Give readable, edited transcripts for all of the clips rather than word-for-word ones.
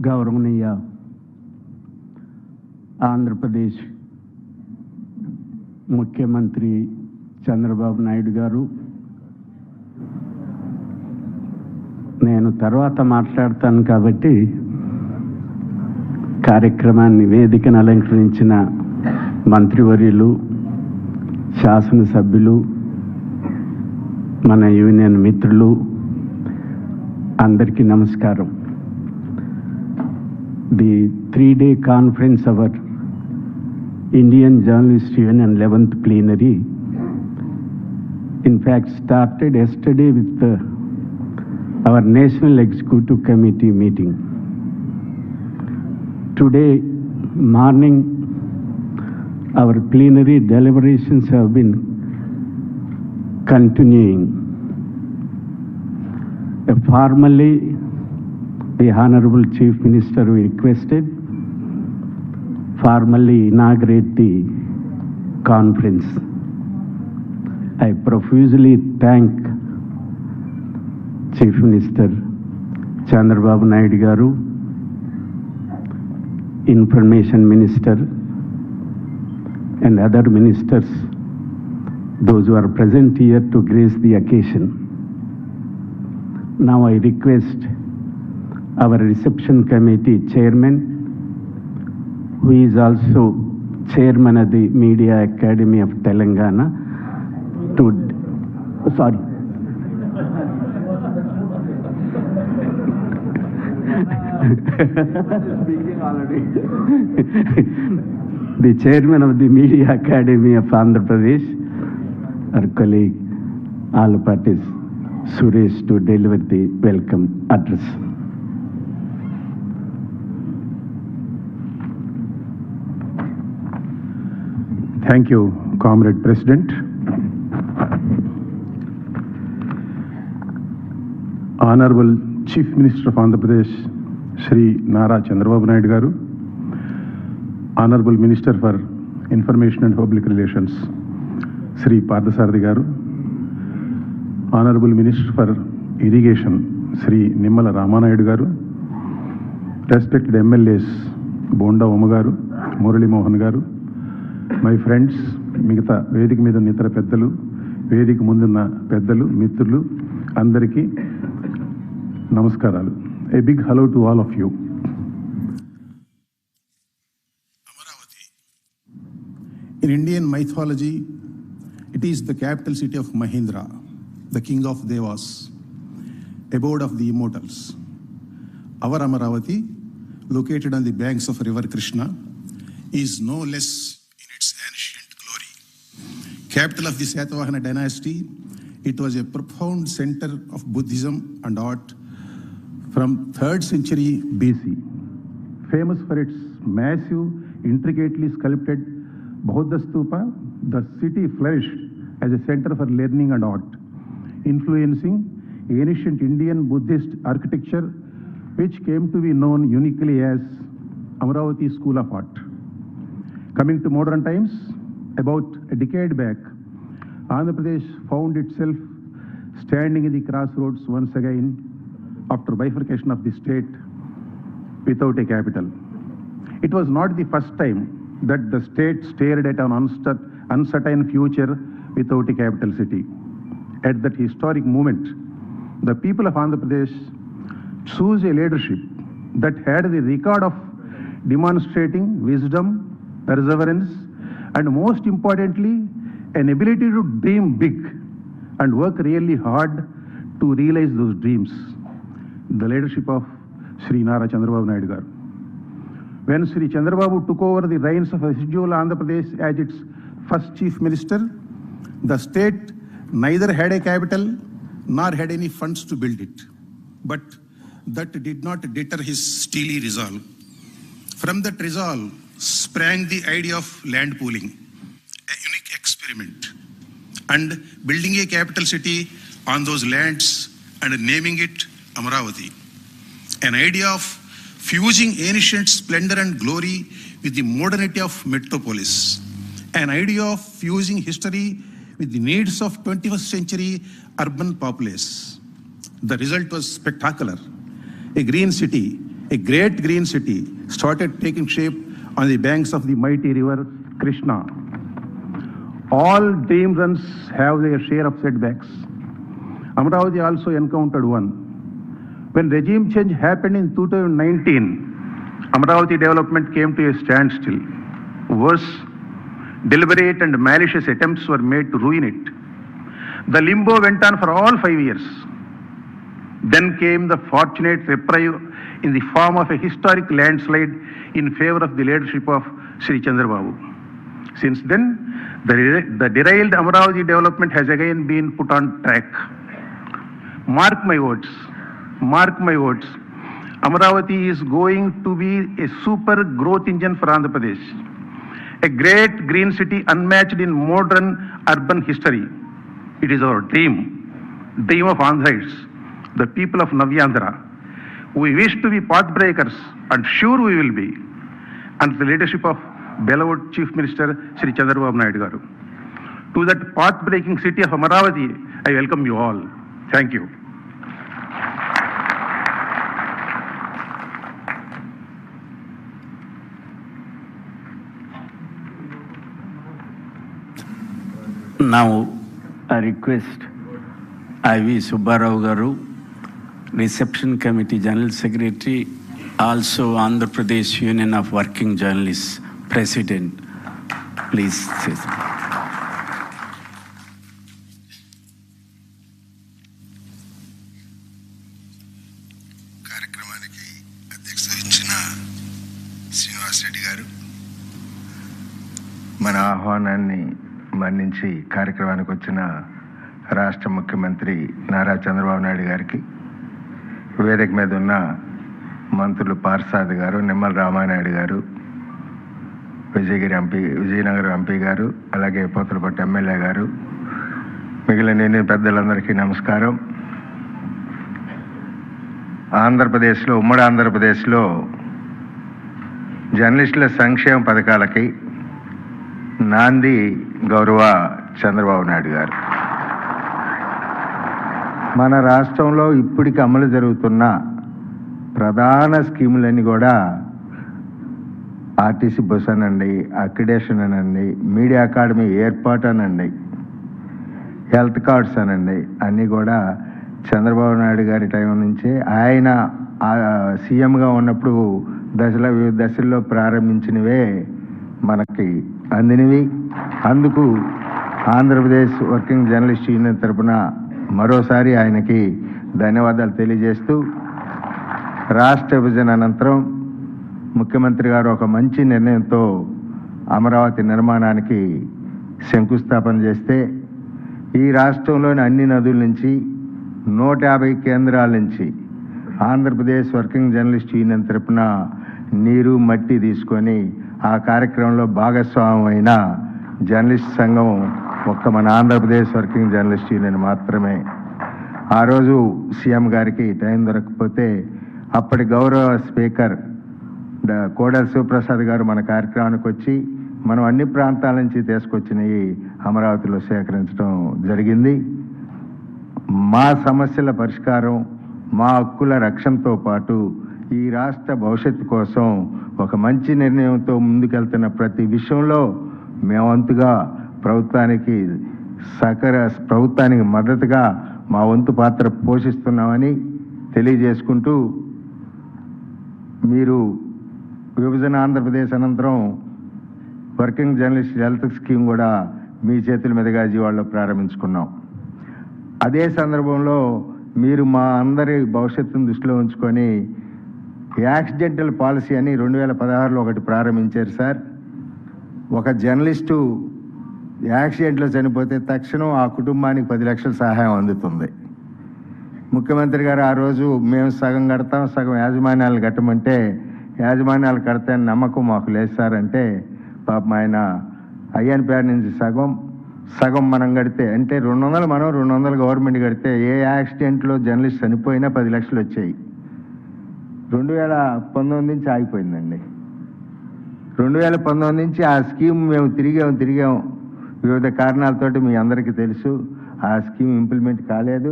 గౌరవనీయ ఆంధ్రప్రదేశ్ ముఖ్యమంత్రి చంద్రబాబు నాయుడు గారు, నేను తర్వాత మాట్లాడతాను కాబట్టి కార్యక్రమాన్ని వేదికను అలంకరించిన మంత్రివర్యులు, శాసనసభ్యులు, మన యూనియన్ మిత్రులు అందరికీ నమస్కారం. The 3-day conference of our Indian Journalist Union 11th plenary in fact started yesterday with our National Executive Committee meeting. Today morning our plenary deliberations have been continuing. Formally, the Honorable Chief Minister requested formally inaugurate the conference. I profusely thank Chief Minister Chandrababu Naidu garu, Information Minister and other ministers, those who are present here to grace the occasion. Now I request our reception committee chairman, who is also chairman of the Media Academy of Telangana, to speaking already. The chairman of the Media Academy of Andhra Pradesh, our colleague, all parties, Suresh, to deliver the welcome address. Thank you, Comrade President. Honorable Chief Minister of Andhra Pradesh, Shri Nara Chandrababu Naidu garu, Honorable Minister for Information and Public Relations, Shri Parthasarathi garu, Honorable Minister for Irrigation, Shri Nimmala Ramanayudu garu, respected MLAs, Bonda Oma garu, Murali Mohan garu, my friends, మిగతా వేదిక మీద ఉన్న ఇతర పెద్దలు, వేదిక ముందున్న పెద్దలు, మిత్రులు అందరికీ నమస్కారాలు. A big hello to all of you. Amaravati. In Indian mythology, it is the capital city of Mahindra, the king of Devas, abode of the immortals. Our Amaravati, located on the banks of river Krishna, is no less in its ancient glory. Capital of the Satavahana dynasty, it was a profound center of Buddhism and art from 3rd century BC. Famous for its massive, intricately sculpted Buddha stupa, the city flourished as a center for learning and art, influencing ancient Indian Buddhist architecture, which came to be known uniquely as Amaravati School of Art. Coming to modern times, about a decade back, Andhra Pradesh found itself standing in the crossroads once again after bifurcation of the state without a capital. It was not the first time that the state stared at an uncertain future without a capital city. At that historic moment, the people of Andhra Pradesh chose a leadership that had the record of demonstrating wisdom, perseverance, and most importantly, an ability to dream big and work really hard to realize those dreams. The leadership of Shri Nara Chandrababu Naidu garu. When Shri Chandrababu took over the reins of residual Andhra Pradesh as its first chief minister, the state neither had a capital nor had any funds to build it. But that did not deter his steely resolve. From that resolve sprang the idea of land pooling, a unique experiment, and building a capital city on those lands and naming it Amaravati. An idea of fusing ancient splendor and glory with the modernity of metropolis. An idea of fusing history with the needs of 21st century urban populace. The result was spectacular. A green city a great green city started taking shape on the banks of the mighty river Krishna. All dream runs have their share of setbacks. Amaravati also encountered one. When regime change happened in 2019, Amaravati development came to a standstill. Worse, deliberate and malicious attempts were made to ruin it. The limbo went on for all 5 years. Then came the fortunate reprieve in the form of a historic landslide in favor of the leadership of Sri Chandrababu. Since then, the derailed Amaravati development has again been put on track. Mark my words. Amaravati is going to be a super growth engine for Andhra Pradesh. A great green city unmatched in modern urban history. It is our dream of Andhrites, the people of Navyandhra. We wish to be pathbreakers, and sure we will be, under the leadership of beloved Chief Minister Sri Chandrababu Naidu garu. To that path-breaking city of Amaravati, I welcome you all. Thank you. Now, I request I.V. Subbarao garu, Reception Committee General Secretary, also Andhra Pradesh Union of Working Journalists President. Please say something. కార్యక్రమానికి అధ్యక్షత వహించిన శ్రీనివాస్ రెడ్డి గారు, మన ఆహ్వానాన్ని మన్నించి కార్యక్రమానికి వచ్చిన రాష్ట్ర ముఖ్యమంత్రి నారా చంద్రబాబు నాయుడు గారికి, వేదిక మీద ఉన్న మంత్రులు పార్సాద్ గారు, నిమ్మల రామానాయుడు గారు, విజయనగరం ఎంపీ గారు, అలాగే పోతలపట్టు ఎమ్మెల్యే గారు, మిగిలిన పెద్దలందరికీ నమస్కారం. ఆంధ్రప్రదేశ్లో, ఉమ్మడి ఆంధ్రప్రదేశ్లో జర్నలిస్టుల సంక్షేమ పథకాలకి నాంది గౌరవ చంద్రబాబు నాయుడు గారు. మన రాష్ట్రంలో ఇప్పటికి అమలు జరుగుతున్న ప్రధాన స్కీములన్నీ కూడా ఆర్టీసీ బస్ అనండి, అక్రిడేషన్ అనండి, మీడియా అకాడమీ ఏర్పాటు అనండి, హెల్త్ కార్డ్స్ అనండి, అన్నీ కూడా చంద్రబాబు నాయుడు గారి టైం నుంచే ఆయన సీఎంగా ఉన్నప్పుడు వివిధ దశల్లో ప్రారంభించినవే మనకి అందినవి. అందుకు ఆంధ్రప్రదేశ్ వర్కింగ్ జర్నలిస్ట్ యూనియన్ తరఫున మరోసారి ఆయనకి ధన్యవాదాలు తెలియజేస్తూ, రాష్ట్ర విభజన అనంతరం ముఖ్యమంత్రి గారు ఒక మంచి నిర్ణయంతో అమరావతి నిర్మాణానికి శంకుస్థాపన చేస్తే, ఈ రాష్ట్రంలోని అన్ని నదుల నుంచి 150 కేంద్రాల నుంచి ఆంధ్రప్రదేశ్ వర్కింగ్ జర్నలిస్ట్ యూనియన్ తరఫున నీరు మట్టి తీసుకొని ఆ కార్యక్రమంలో భాగస్వామ్యమైన జర్నలిస్ట్ సంఘం ఒక్క మన ఆంధ్రప్రదేశ్ వర్కింగ్ జర్నలిస్ట్ యూనియన్ మాత్రమే. ఆ రోజు సీఎం గారికి టైం దొరకకపోతే అప్పటి గౌరవ స్పీకర్ కోడెల శివప్రసాద్ గారు మన కార్యక్రమానికి వచ్చి మనం అన్ని ప్రాంతాల నుంచి తీసుకొచ్చినవి అమరావతిలో సేకరించడం జరిగింది. మా సమస్యల పరిష్కారం, మా హక్కుల రక్షణతో పాటు ఈ రాష్ట్ర భవిష్యత్తు కోసం ఒక మంచి నిర్ణయంతో ముందుకెళ్తున్న ప్రతి విషయంలో మేమంతుగా ప్రభుత్వానికి మద్దతుగా మా వంతు పాత్ర పోషిస్తున్నామని తెలియజేసుకుంటూ, మీరు విభజన ఆంధ్రప్రదేశ్ అనంతరం వర్కింగ్ జర్నలిస్ట్ హెల్త్ స్కీమ్ కూడా మీ చేతుల మీదుగా విజయవాడలో ప్రారంభించుకున్నాం. అదే సందర్భంలో మీరు మా అందరి భవిష్యత్తును దృష్టిలో ఉంచుకొని యాక్సిడెంటల్ పాలసీ అని 2016లో ఒకటి ప్రారంభించారు సార్. ఒక జర్నలిస్టు యాక్సిడెంట్లో చనిపోతే తక్షణం ఆ కుటుంబానికి 10 లక్షల సహాయం అందుతుంది. ముఖ్యమంత్రి గారు ఆ రోజు మేము సగం కడతాం, సగం యాజమాన్యాలు కట్టమంటే, యాజమాన్యాలు కడతాయని నమ్మకం మాకు లేదు సార్ అంటే, పాపం ఆయన అయ్యన్ పేరు నుంచి సగం మనం కడితే, అంటే 200 మనం 200 గవర్నమెంట్ కడితే ఏ యాక్సిడెంట్లో జర్నలిస్ట్ చనిపోయినా 10 లక్షలు వచ్చాయి. 2019 నుంచి ఆగిపోయిందండి. 2019 నుంచి ఆ స్కీమ్ మేము తిరిగాం వివిధ కారణాలతోటి మీ అందరికీ తెలుసు. ఆ స్కీమ్ ఇంప్లిమెంట్ కాలేదు.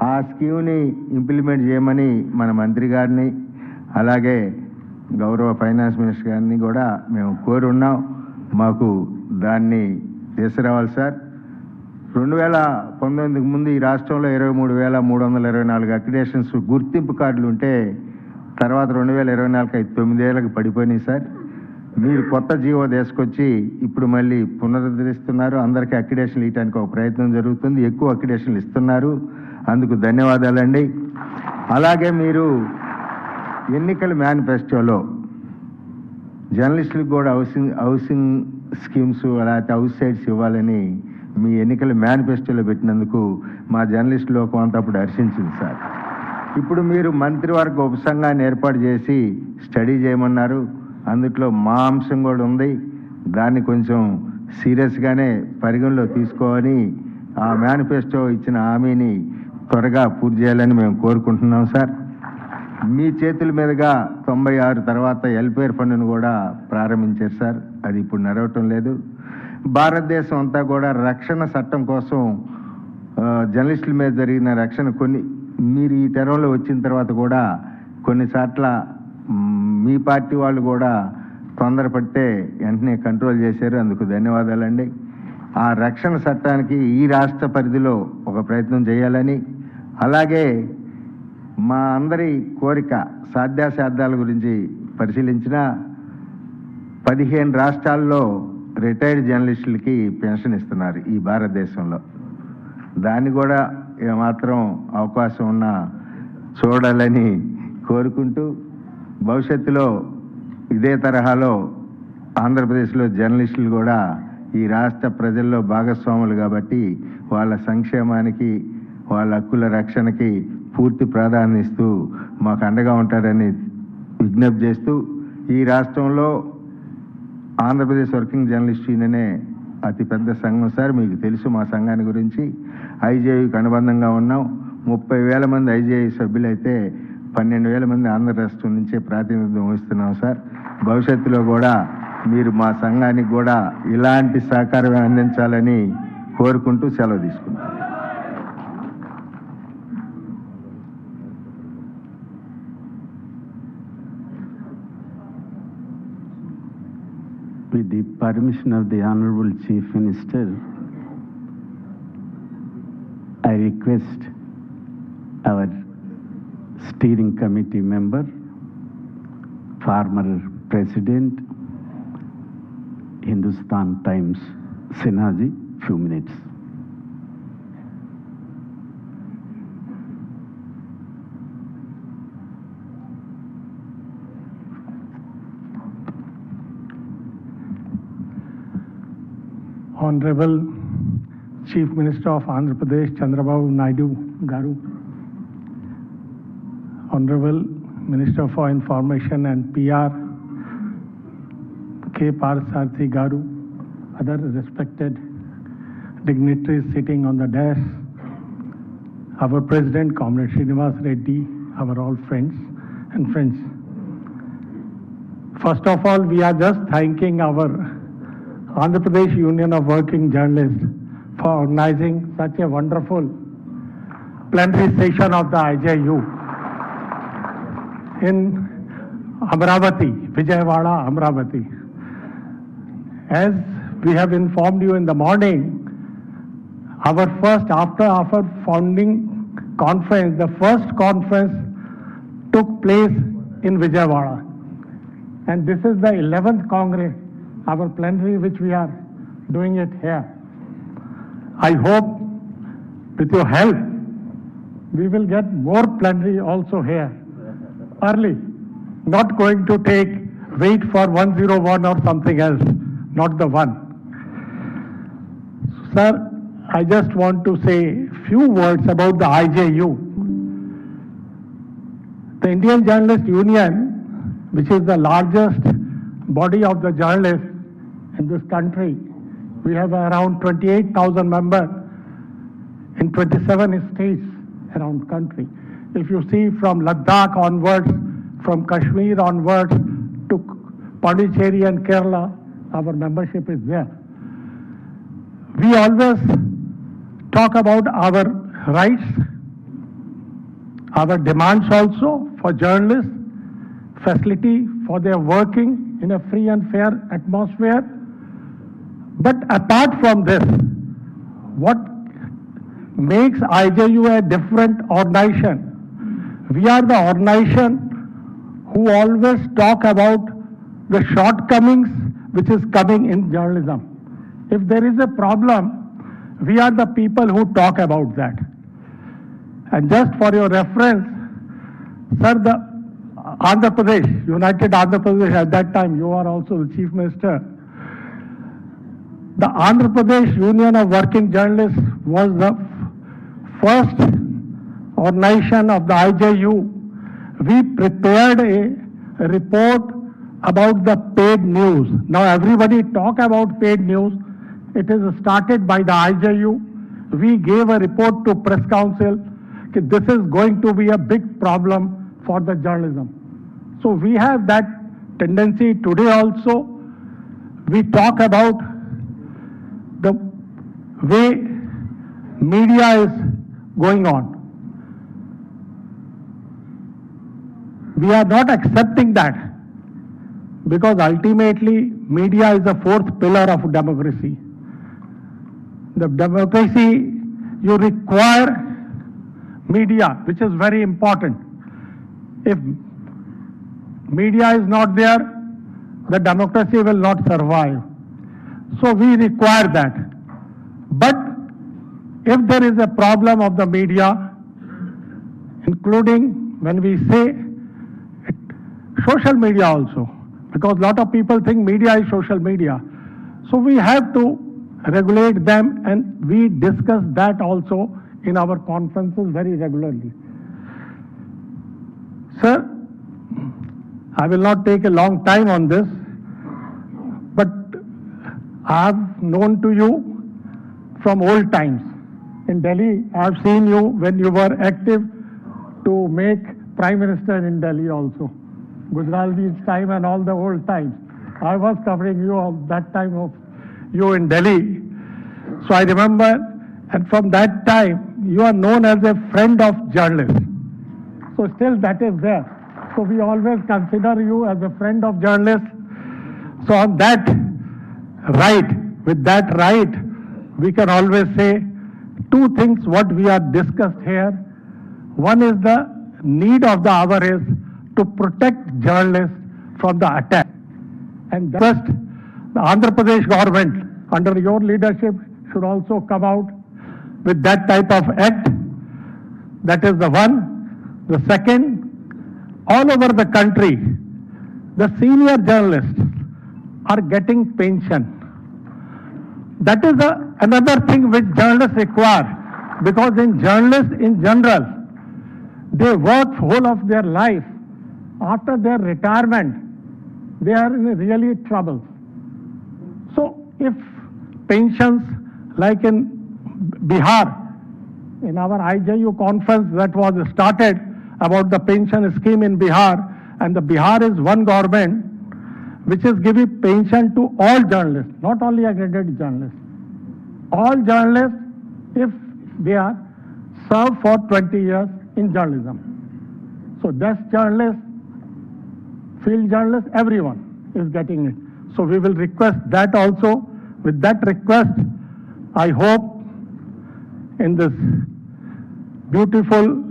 ఆ స్కీమ్ని ఇంప్లిమెంట్ చేయమని మన మంత్రి గారిని, అలాగే గౌరవ ఫైనాన్స్ మినిస్టర్ గారిని కూడా మేము కోరున్నాం, మాకు దాన్ని తీసుకురావాలి సార్. 2019కు ముందు ఈ రాష్ట్రంలో 23,324 అక్రిడేషన్స్ గుర్తింపు కార్డులు ఉంటే తర్వాత 2024కి 9 ఏళ్ళకి పడిపోయినాయి సార్. మీరు కొత్త జీవో తీసుకొచ్చి ఇప్పుడు మళ్ళీ పునరుద్ధరిస్తున్నారు. అందరికీ అక్రిడేషన్లు ఇవ్వడానికి ఒక ప్రయత్నం జరుగుతుంది, ఎక్కువ అక్రిడేషన్లు ఇస్తున్నారు, అందుకు ధన్యవాదాలండి. అలాగే మీరు ఎన్నికల మేనిఫెస్టోలో జర్నలిస్టులకు కూడా హౌసింగ్ స్కీమ్స్ అలాంటి హౌస్ సైట్స్ ఇవ్వాలని మీ ఎన్నికల మేనిఫెస్టోలో పెట్టినందుకు మా జర్నలిస్టు లోకం అంతా అప్పుడు హర్షించింది సార్. ఇప్పుడు మీరు మంత్రివర్గ ఉపసంఘాన్ని ఏర్పాటు చేసి స్టడీ చేయమన్నారు, అందుట్లో మా అంశం కూడా ఉంది, దాన్ని కొంచెం సీరియస్గానే పరిగణలో తీసుకోవాలి. ఆ మేనిఫెస్టో ఇచ్చిన హామీని త్వరగా పూర్తి చేయాలని మేము కోరుకుంటున్నాం సార్. మీ చేతుల మీదుగా 96 తర్వాత వెల్ఫేర్ ఫండ్ను కూడా ప్రారంభించారు సార్, అది ఇప్పుడు నడవటం లేదు. భారతదేశం అంతా కూడా రక్షణ చట్టం కోసం జర్నలిస్టుల మీద జరిగిన రక్షణ కొన్ని మీరు ఈ తరంలో వచ్చిన తర్వాత కూడా కొన్నిసార్ల మీ పార్టీ వాళ్ళు కూడా తొందరపడితే వెంటనే కంట్రోల్ చేశారు, అందుకు ధన్యవాదాలండి. ఆ రక్షణ చట్టానికి ఈ రాష్ట్ర పరిధిలో ఒక ప్రయత్నం చేయాలని, అలాగే మా అందరి కోరిక సాధ్యాసాధ్యాల గురించి పరిశీలించిన 15 రాష్ట్రాల్లో రిటైర్డ్ జర్నలిస్టులకి పెన్షన్ ఇస్తున్నారు ఈ భారతదేశంలో. దాన్ని కూడా ఏమాత్రం అవకాశం ఉన్నా చూడాలని కోరుకుంటూ, భవిష్యత్తులో ఇదే తరహాలో ఆంధ్రప్రదేశ్లో జర్నలిస్టులు కూడా ఈ రాష్ట్ర ప్రజల్లో భాగస్వాములు కాబట్టి వాళ్ళ సంక్షేమానికి వాళ్ళ హక్కుల రక్షణకి పూర్తి ప్రాధాన్యత ఇస్తూ మాకు అండగా ఉంటారని విజ్ఞప్తి చేస్తూ, ఈ రాష్ట్రంలో ఆంధ్రప్రదేశ్ వర్కింగ్ జర్నలిస్ట్ యూనియనే అతిపెద్ద సంఘం సార్, మీకు తెలుసు మా సంఘాన్ని గురించి. ఐజేయుకి అనుబంధంగా ఉన్నాం. 30,000 మంది ఐజేయు సభ్యులైతే 12,000 మంది ఆంధ్ర రాష్ట్రం నుంచే ప్రాతినిధ్యం వహిస్తున్నాం సార్. భవిష్యత్తులో కూడా మీరు మా సంఘానికి కూడా ఇలాంటి సహకారం అందించాలని కోరుకుంటూ సెలవు తీసుకుంటాం. With the permission of the Honorable Chief Minister, I request our steering committee member, former President, Hindustan Times, Sinhaji, few minutes. Honorable Chief Minister of Andhra Pradesh, Chandrababu Naidu Garu, Honorable Minister for Information and PR, K. Parsarthi Garu, other respected dignitaries sitting on the dais, our President, Comrade Srinivas Reddy, our all friends and friends. First of all, we are just thanking our Andhra Pradesh Union of Working Journalists for organizing such a wonderful plenary session of the IJU in Amravati, Vijayawada, Amravati. As we have informed you in the morning, after our founding conference, the first conference took place in Vijayawada. And this is the 11th Congress, our plenary, which we are doing it here. I hope with your help, we will get more plenary also here early, not going to wait for 101 or something else, not the one. Sir, I just want to say few words about the IJU. The Indian Journalist Union, which is the largest body of the journalists in this country, we have around 28,000 members in 27 states around country. If you see from Ladakh onwards, from Kashmir onwards to Pondicherry and Kerala, our membership is there. We always talk about our rights, our demands also for journalists, facility for their working in a free and fair atmosphere. But apart from this, what makes IJU a different organization? We are the organization who always talk about the shortcomings which is coming in journalism. If there is a problem, we are the people who talk about that. And just for your reference, sir, the Andhra Pradesh, United Andhra Pradesh, at that time you are also the Chief Minister. The Andhra Pradesh Union of Working Journalists was the first organization of the IJU. We prepared a report about the paid news. Now everybody talk about paid news. It is started by the IJU. We gave a report to Press Council that this is going to be a big problem for the journalism. So we have that tendency today also. We talk about the way media is going on. We are not accepting that, because ultimately media is the fourth pillar of democracy. The democracy, you require media, which is very important. If media is not there, the democracy will not survive. So we require that. But if there is a problem of the media, including when we say social media also, because a lot of people think media is social media. So we have to regulate them, and we discuss that also in our conferences very regularly. Sir, I will not take a long time on this, but I have known to you from old times. In Delhi, I have seen you when you were active to make Prime Minister in Delhi also. Gujralji's time and all the old times. I was covering you all that time of you in Delhi. So I remember, and from that time, you are known as a friend of journalists. So still that is there. So we always consider you as a friend of journalists. So on that right, with that right, we can always say two things what we are discussed here. One is the need of the hour is to protect journalists from the attack. And first, the Andhra Pradesh government, under your leadership, should also come out with that type of act. That is the one. The second, all over the country, the senior journalists are getting pension. That is another thing which journalists require, because in journalists in general, they work whole of their life. After their retirement, they are in really trouble. So if pensions, like in Bihar, in our IJU conference that was started about the pension scheme in Bihar, and the Bihar is one government which is giving pension to all journalists, not only accredited journalists. All journalists, if they are served for 20 years in journalism. So desk journalists, field journalists, everyone is getting it. So we will request that also. With that request, I hope in this beautiful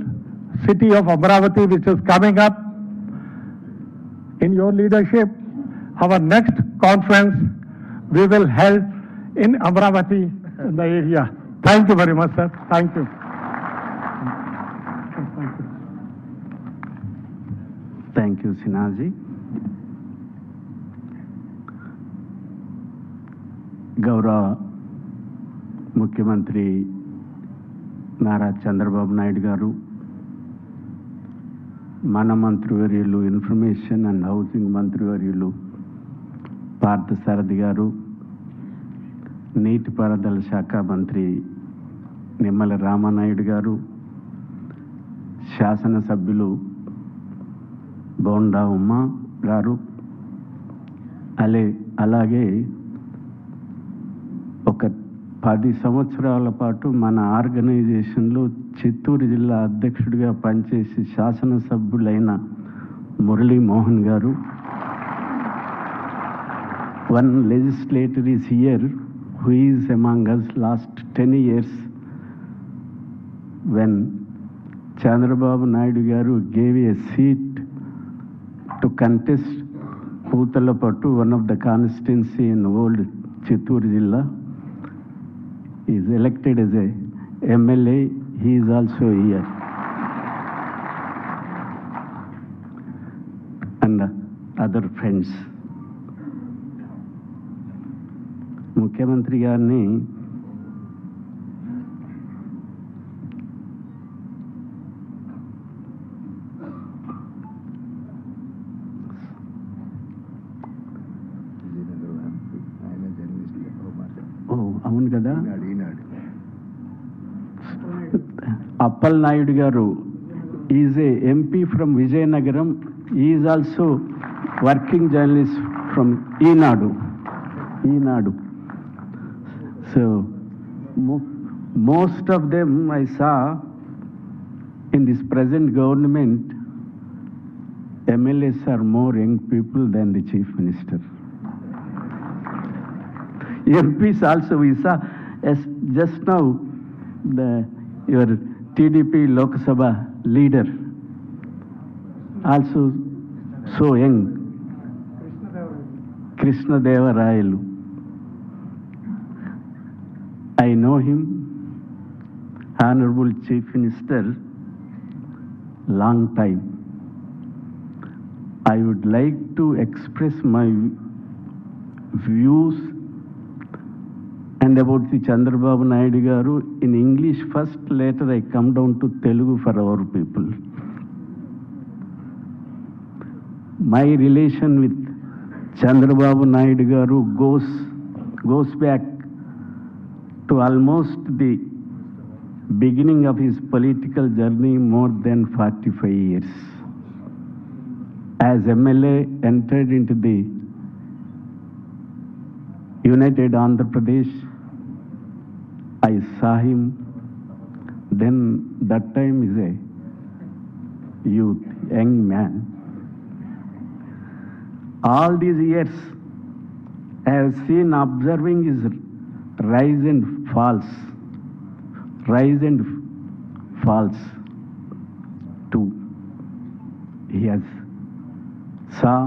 city of Amravati, which is coming up, in your leadership, our next conference we will held in Amravati, in the area. Thank you very much, sir. Thank you. Thank you, Sinaji. గౌరవ ముఖ్యమంత్రి నారా చంద్రబాబు నాయుడు గారు, మన మంత్రివర్యులు information and housing మంత్రివర్యులు పార్థసారథి గారు, నీటిపారుదల శాఖ మంత్రి నిమ్మల రామానాయుడు గారు, శాసనసభ్యులు బోండా ఉమ్మ గారు, అలాగే ఒక 10 సంవత్సరాల పాటు మన ఆర్గనైజేషన్లో చిత్తూరు జిల్లా అధ్యక్షుడిగా పనిచేసి శాసనసభ్యులైన Murali Mohan Garu. One legislator is here who is among us last 10 years when Chandrababu Naidu Garu gave a seat to contest Pootalapattu, one of the constituency in old Chittoor Jilla. He is elected as a MLA. He is also here. And other friends. ముఖ్యమంత్రి గారిని అవును కదా అప్పల్ నాయుడు గారు is a MP from Vizianagaram. Is also working journalist from Eenadu. So most of them I saw in this present government, MLAs are more young people than the chief minister. MPs also we saw, as just now your TDP Lok Sabha leader also so young, Krishna Deva Rayalu. I know him, Honorable Chief Minister, long time. I would like to express my views and about the Chandrababu Naidu Garu in English first, later I come down to Telugu for our people. My relation with Chandrababu Naidu Garu goes back to almost the beginning of his political journey, more than 45 years. As MLA entered into the United Andhra Pradesh, I saw him. Then that time is a youth, young man. All these years I have seen observing his rise and falls too. He has saw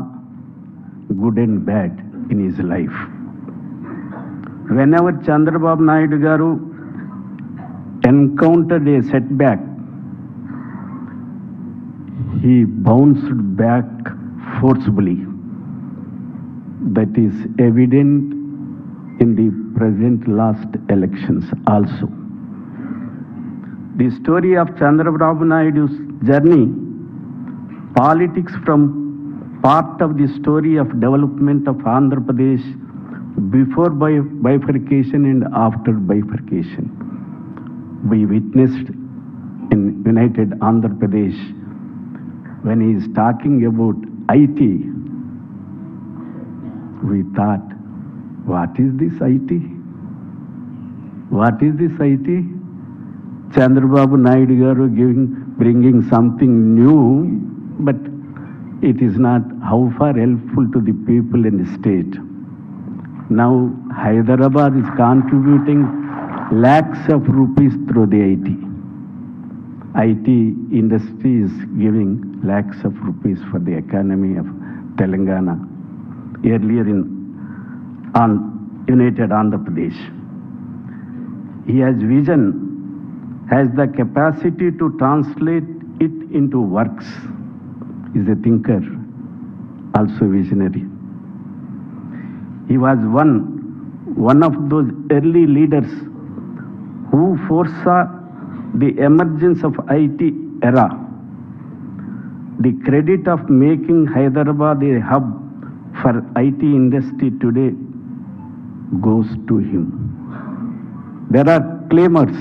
good and bad in his life. Whenever Chandrababu Naidu Garu encountered a setback, he bounced back forcibly. That is evident in the present last elections also. The story of Chandrababu Naidu's journey, politics from part of the story of development of Andhra Pradesh before bifurcation and after bifurcation. We witnessed in United Andhra Pradesh when he is talking about IT, we thought, what is this IT? What is this IT? Chandrababu Naidu Garu bringing something new, but it is not how far helpful to the people in the state. Now Hyderabad is contributing lakhs of rupees through the IT. IT industry is giving lakhs of rupees for the economy of Telangana. Earlier on United Andhra Pradesh. He has vision, has the capacity to translate it into works. He is a thinker, also visionary. He was one of those early leaders who foresaw the emergence of IT era. The credit of making Hyderabad a hub for IT industry today goes to him. There are claimers,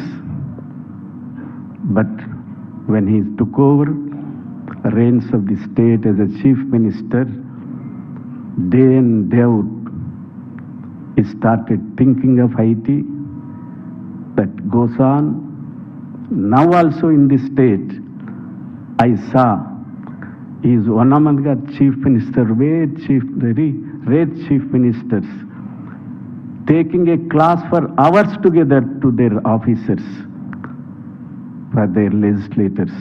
but when he took over reins of the state as a chief minister, day in, day out, he started thinking of IT. That goes on. Now also in the state, I saw He is one among the chief minister, very rare chief ministers, taking a class for hours together to their officers, for their legislators.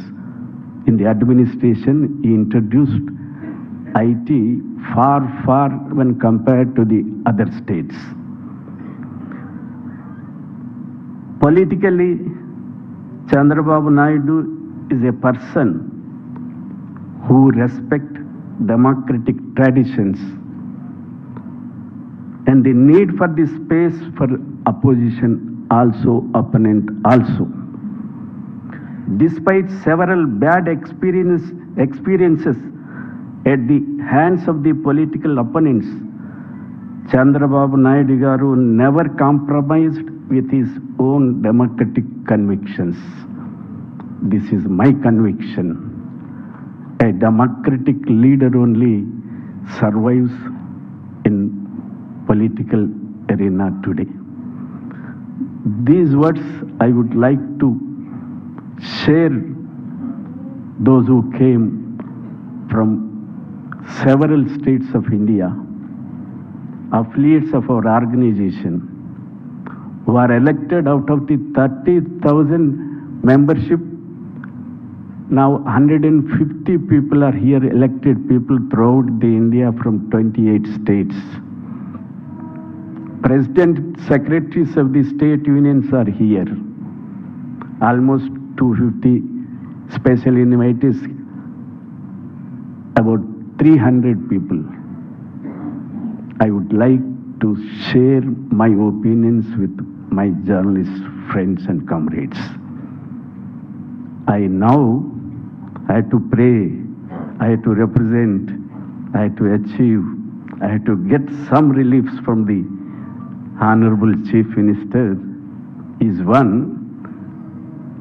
In the administration, he introduced IT far when compared to the other states. Politically, Chandrababu Naidu is a person who respects democratic traditions and the need for the space for opposition also, opponent also. Despite several bad experiences at the hands of the political opponents, Chandrababu Naidu garu never compromised with his own democratic convictions. This is my conviction. A democratic leader only survives in political arena today. These words I would like to share those who came from several states of India, affiliates of our organization, who are elected out of the 30,000 membership. Now 150 people are here, elected people throughout the India from 28 states. President, secretaries of the state unions are here. Almost 250 special invitees, about 300 people. I would like to share my opinions with my journalist friends and comrades. I had to pray, I had to represent, I had to achieve, I had to get some reliefs from the Honorable Chief Minister. Is one,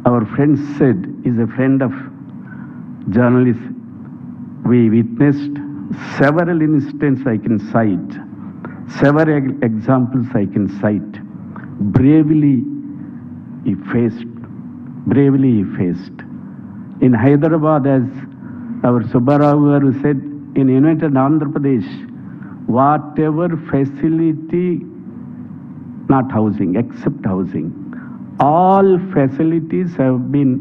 our friend said, is a friend of journalists. We witnessed several incidents I can cite, several examples I can cite. Bravely he faced. In Hyderabad, as our Subbarao said, in United Andhra Pradesh, whatever facility, not housing, except housing, all facilities have been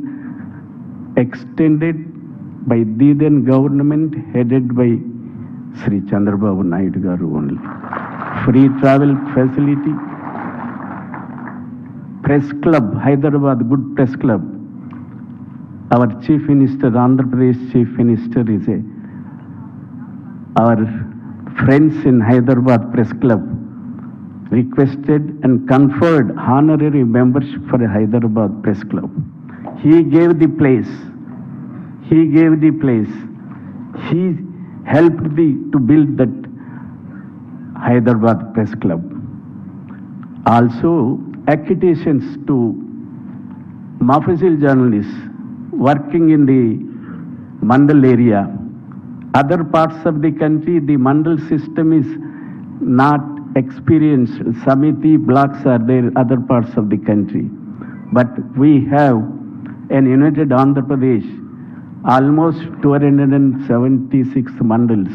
extended by the then government headed by Sri Chandrababu Naidu garu only. Free travel facility, press club, Hyderabad, good press club. Our Chief Minister, Andhra Pradesh Chief Minister is our friends in Hyderabad Press Club requested and conferred honorary membership for a Hyderabad Press Club. He gave the place. He helped to build that Hyderabad Press Club. Also, accreditations to Mafazil journalists working in the Mandal area. Other parts of the country, the Mandal system is not experienced. Samiti blocks are there, other parts of the country. But we have an United Andhra Pradesh, almost 276 mandals.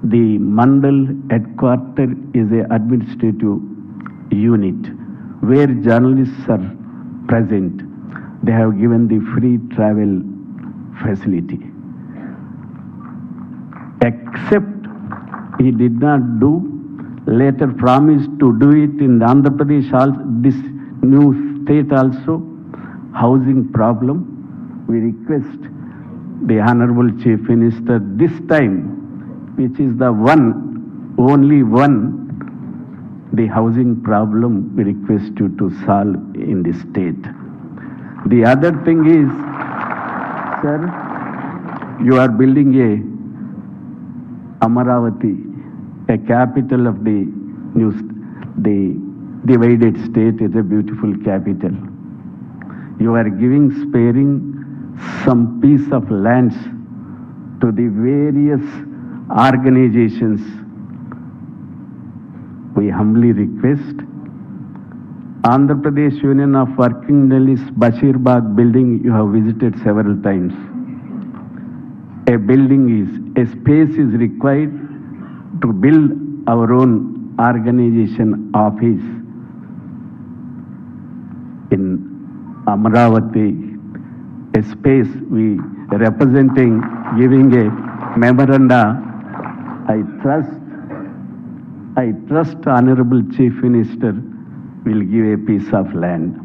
The mandal headquarters is an administrative unit where journalists are present. They have given the free travel facility. Except he did not do, later promised to do it in Andhra Pradesh, this new state also, housing problem. We request the Honorable Chief Minister this time, which is the only one, the housing problem we request you to solve in the state. The other thing is, sir, you are building a Amaravati, a capital of the divided state, is a beautiful capital. You are sparing some piece of lands to the various organizations. We humbly request Andhra Pradesh Union of Working Journalists Bashir Bagh building you have visited several times. a space is required to build our own organization office in Amravati, a space we representing, giving a memoranda. I trust Honorable Chief Minister will give a piece of land.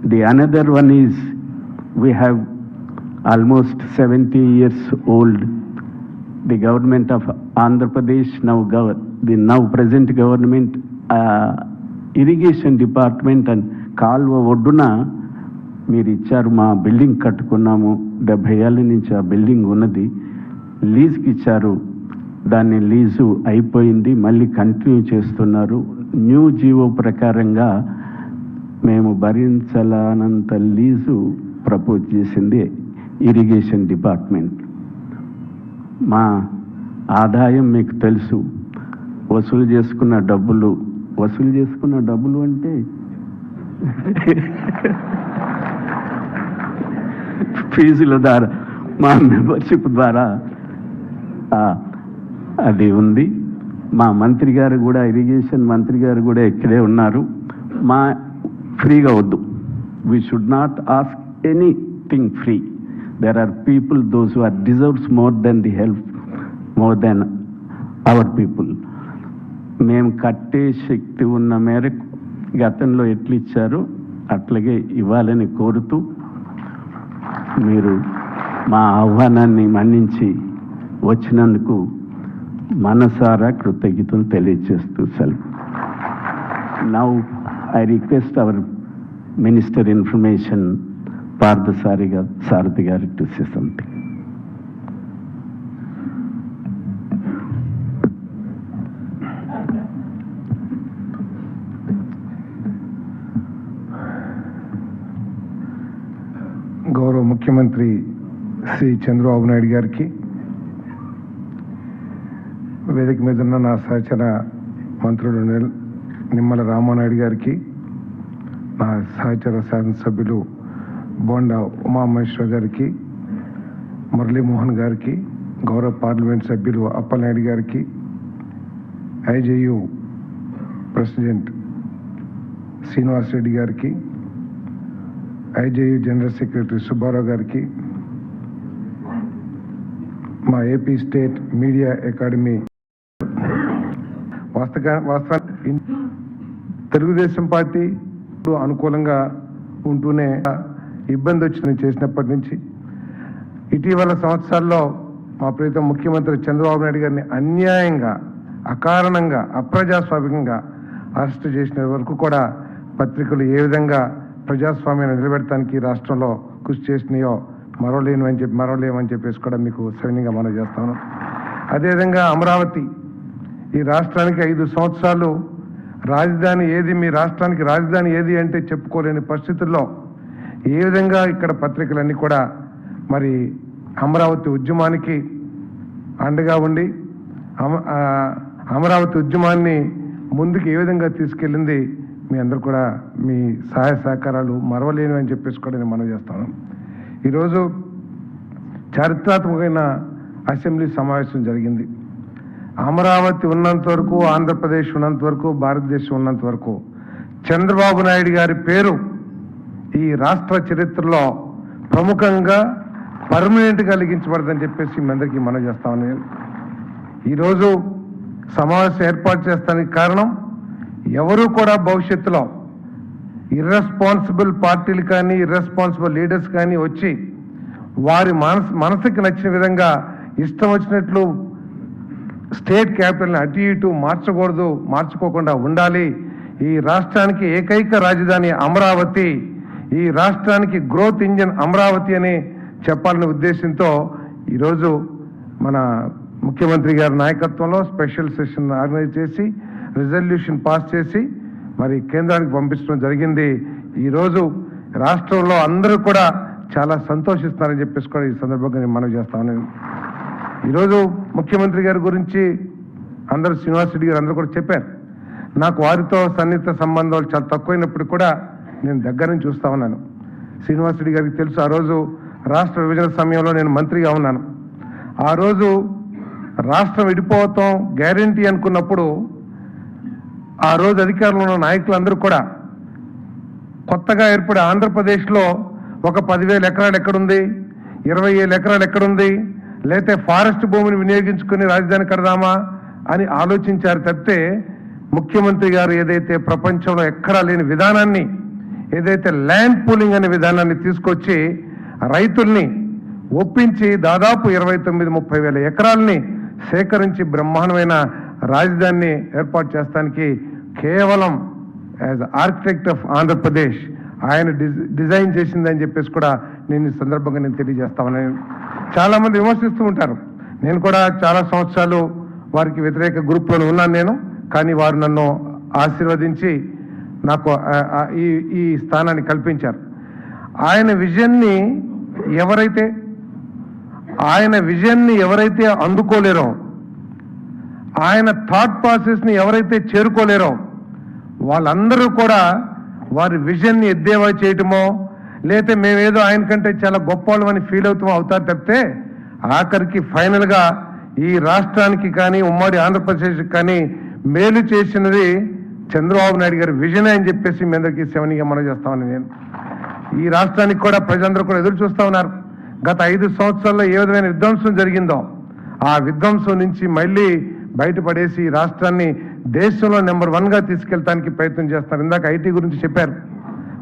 The another one is, we have almost 70 years old, the government of Andhra Pradesh, the now present government, irrigation department and కాల్వ ఒడ్డున మీరు ఇచ్చారు. మా building కట్టుకున్నాము, 70 ఏళ్ళ నుంచి ఆ building ఉన్నది, లీజ్కి ఇచ్చారు. దాన్ని లీజు అయిపోయింది, మళ్ళీ కంటిన్యూ చేస్తున్నారు. న్యూ జీవో ప్రకారంగా మేము భరించలానంత లీజు ప్రపోజ్ చేసింది ఇరిగేషన్ డిపార్ట్మెంట్. మా ఆదాయం మీకు తెలుసు, వసూలు చేసుకున్న డబ్బులు అంటే ఫీజుల ద్వారా, మా మెంబర్షిప్ ద్వారా అది ఉంది. మా మంత్రి గారు కూడా, ఇరిగేషన్ మంత్రి గారు కూడా ఇక్కడే ఉన్నారు. మా ఫ్రీగా వద్దు, we should not ask anything free. There are people, those who are deserves more than the help, more than our people. మేము కట్టే శక్తి ఉన్న మేరకు గతంలో ఎట్లు ఇచ్చారో అట్లాగే ఇవ్వాలని కోరుతూ, మీరు మా ఆహ్వానాన్ని మన్నించి వచ్చినందుకు మనసారా కృతజ్ఞతలు తెలియజేస్తూ సెలవు. Now I request our Minister Information, Sarathy garu, to say something. గౌరవ ముఖ్యమంత్రి శ్రీ చంద్రబాబు నాయుడు గారికి, వేదిక మీద ఉన్న నా సహచర మంత్రులు నిమ్మల రామానాయుడు గారికి, నా సహచర శాసనసభ్యులు బోండా ఉమామహేశ్వర గారికి, మురళీమోహన్ గారికి, గౌరవ పార్లమెంట్ సభ్యులు అప్పలనాయుడు గారికి, ఐజేయు ప్రెసిడెంట్ శ్రీనివాస్ రెడ్డి గారికి, ఐజేయు జనరల్ సెక్రటరీ సుబ్బారావు గారికి, మా ఏపీ స్టేట్ మీడియా అకాడమీ, వాస్తవానికి తెలుగుదేశం పార్టీ అనుకూలంగా ఉంటూనే ఇబ్బంది వచ్చింది చేసినప్పటి నుంచి ఇటీవల సంవత్సరాల్లో మా ప్రీతం ముఖ్యమంత్రి చంద్రబాబు నాయుడు గారిని అన్యాయంగా, అకారణంగా, అప్రజాస్వామికంగా అరెస్టు చేసిన వరకు కూడా పత్రికలు ఏ విధంగా ప్రజాస్వామ్యాన్ని నిలబెడటానికి రాష్ట్రంలో కృషి చేసినాయో మరవలేమని చెప్పేసి కూడా మీకు సవినీయంగా మనం చేస్తాను. అదేవిధంగా అమరావతి, ఈ రాష్ట్రానికి 5 సంవత్సరాలు రాజధాని ఏది, మీ రాష్ట్రానికి రాజధాని ఏది అంటే చెప్పుకోలేని పరిస్థితుల్లో ఏ విధంగా ఇక్కడ పత్రికలన్నీ కూడా మరి అమరావతి ఉద్యమానికి అండగా ఉండి అమరావతి ఉద్యమాన్ని ముందుకు ఏ విధంగా తీసుకెళ్ళింది మీ అందరూ కూడా మీ సహాయ సహకారాలు మరవలేనివి అని చెప్పేసి కూడా నేను మనవి చేస్తాను. ఈరోజు చారిత్రాత్మకమైన అసెంబ్లీ సమావేశం జరిగింది. అమరావతి ఉన్నంత వరకు, ఆంధ్రప్రదేశ్ ఉన్నంత వరకు, భారతదేశం ఉన్నంత వరకు చంద్రబాబు నాయుడు గారి పేరు ఈ రాష్ట్ర చరిత్రలో ప్రముఖంగా పర్మనెంట్గా లిఖించబడదని చెప్పేసి మీ అందరికీ మనం చేస్తామని ఈరోజు సమావేశం ఏర్పాటు చేస్తానికి కారణం, ఎవరు కూడా భవిష్యత్తులో ఇర్రెస్పాన్సిబుల్ పార్టీలు కానీ, ఇర్రెస్పాన్సిబుల్ లీడర్స్ కానీ వచ్చి వారి మనసుకి నచ్చిన విధంగా ఇష్టం వచ్చినట్లు స్టేట్ క్యాపిటల్ని అటు ఇటు మార్చకూడదు, మార్చుకోకుండా ఉండాలి. ఈ రాష్ట్రానికి ఏకైక రాజధాని అమరావతి, ఈ రాష్ట్రానికి గ్రోత్ ఇంజిన్ అమరావతి అని చెప్పాలనే ఉద్దేశంతో ఈరోజు మన ముఖ్యమంత్రి గారి నాయకత్వంలో స్పెషల్ సెషన్ ఆర్గనైజ్ చేసి రిజల్యూషన్ పాస్ చేసి మరి కేంద్రానికి పంపించడం జరిగింది. ఈరోజు రాష్ట్రంలో అందరూ కూడా చాలా సంతోషిస్తున్నారని చెప్పేసి కూడా ఈ సందర్భంగా నేను మనవి చేస్తాను. ఈరోజు ముఖ్యమంత్రి గారి గురించి అందరూ, శ్రీనివాస్ రెడ్డి గారు అందరూ కూడా చెప్పారు. నాకు వారితో సన్నిహిత సంబంధాలు చాలా తక్కువైనప్పుడు కూడా నేను దగ్గర నుంచి చూస్తా ఉన్నాను. శ్రీనివాస్ రెడ్డి గారికి తెలుసు, ఆ రోజు రాష్ట్ర విభజన సమయంలో నేను మంత్రిగా ఉన్నాను. ఆ రోజు రాష్ట్రం విడిపోవటం గ్యారంటీ అనుకున్నప్పుడు ఆ రోజు అధికారంలో ఉన్న నాయకులందరూ కూడా కొత్తగా ఏర్పడే ఆంధ్రప్రదేశ్లో ఒక 10,000 ఎకరాలు ఎక్కడుంది, 20,000 ఎకరాలు ఎక్కడుంది, లేకపోతే ఫారెస్ట్ భూమిని వినియోగించుకుని రాజధాని కడదామా అని ఆలోచించారు తప్పితే ముఖ్యమంత్రి గారు ఏదైతే ప్రపంచంలో ఎక్కడా లేని విధానాన్ని, ఏదైతే ల్యాండ్ పూలింగ్ అనే విధానాన్ని తీసుకొచ్చి రైతుల్ని ఒప్పించి దాదాపు 29-30 వేల ఎకరాలని సేకరించి బ్రహ్మాండమైన రాజధానిని ఏర్పాటు చేస్తానికి కేవలం యాజ్ ఆర్కిటెక్ట్ ఆఫ్ ఆంధ్రప్రదేశ్ ఆయన డిజైన్ చేసిందని చెప్పేసి కూడా నేను ఈ సందర్భంగా నేను తెలియజేస్తామని. చాలామంది విమర్శిస్తూ ఉంటారు. నేను కూడా చాలా సంవత్సరాలు వారికి వ్యతిరేక గ్రూప్లో ఉన్నాను నేను. కానీ వారు నన్ను ఆశీర్వదించి నాకు ఈ స్థానాన్ని కల్పించారు. ఆయన విజన్ని ఎవరైతే అందుకోలేరో, ఆయన థాట్ ప్రాసెస్ని ఎవరైతే చేరుకోలేరో వాళ్ళందరూ కూడా వారి విజన్ని ఎద్దేవా చేయటమో, లేకపోతే మేమేదో ఆయన కంటే చాలా గొప్పవాళ్ళమని ఫీల్ అవుతారు తప్పితే ఆఖరికి ఫైనల్గా ఈ రాష్ట్రానికి కానీ ఉమ్మడి ఆంధ్రప్రదేశ్కి కానీ మేలు చేసినది చంద్రబాబు నాయుడు గారి విజనే అని చెప్పేసి మీ అందరికీ శవనిగా మనం చేస్తామని నేను. ఈ రాష్ట్రానికి కూడా ప్రజలందరూ కూడా ఎదురు చూస్తూ ఉన్నారు. గత 5 సంవత్సరాల్లో ఏ విధమైన విధ్వంసం జరిగిందో ఆ విధ్వంసం నుంచి మళ్ళీ బయటపడేసి ఈ రాష్ట్రాన్ని దేశంలో నెంబర్ 1గా తీసుకెళ్ళడానికి ప్రయత్నం చేస్తున్నారు. ఇందాక ఐటీ గురించి చెప్పారు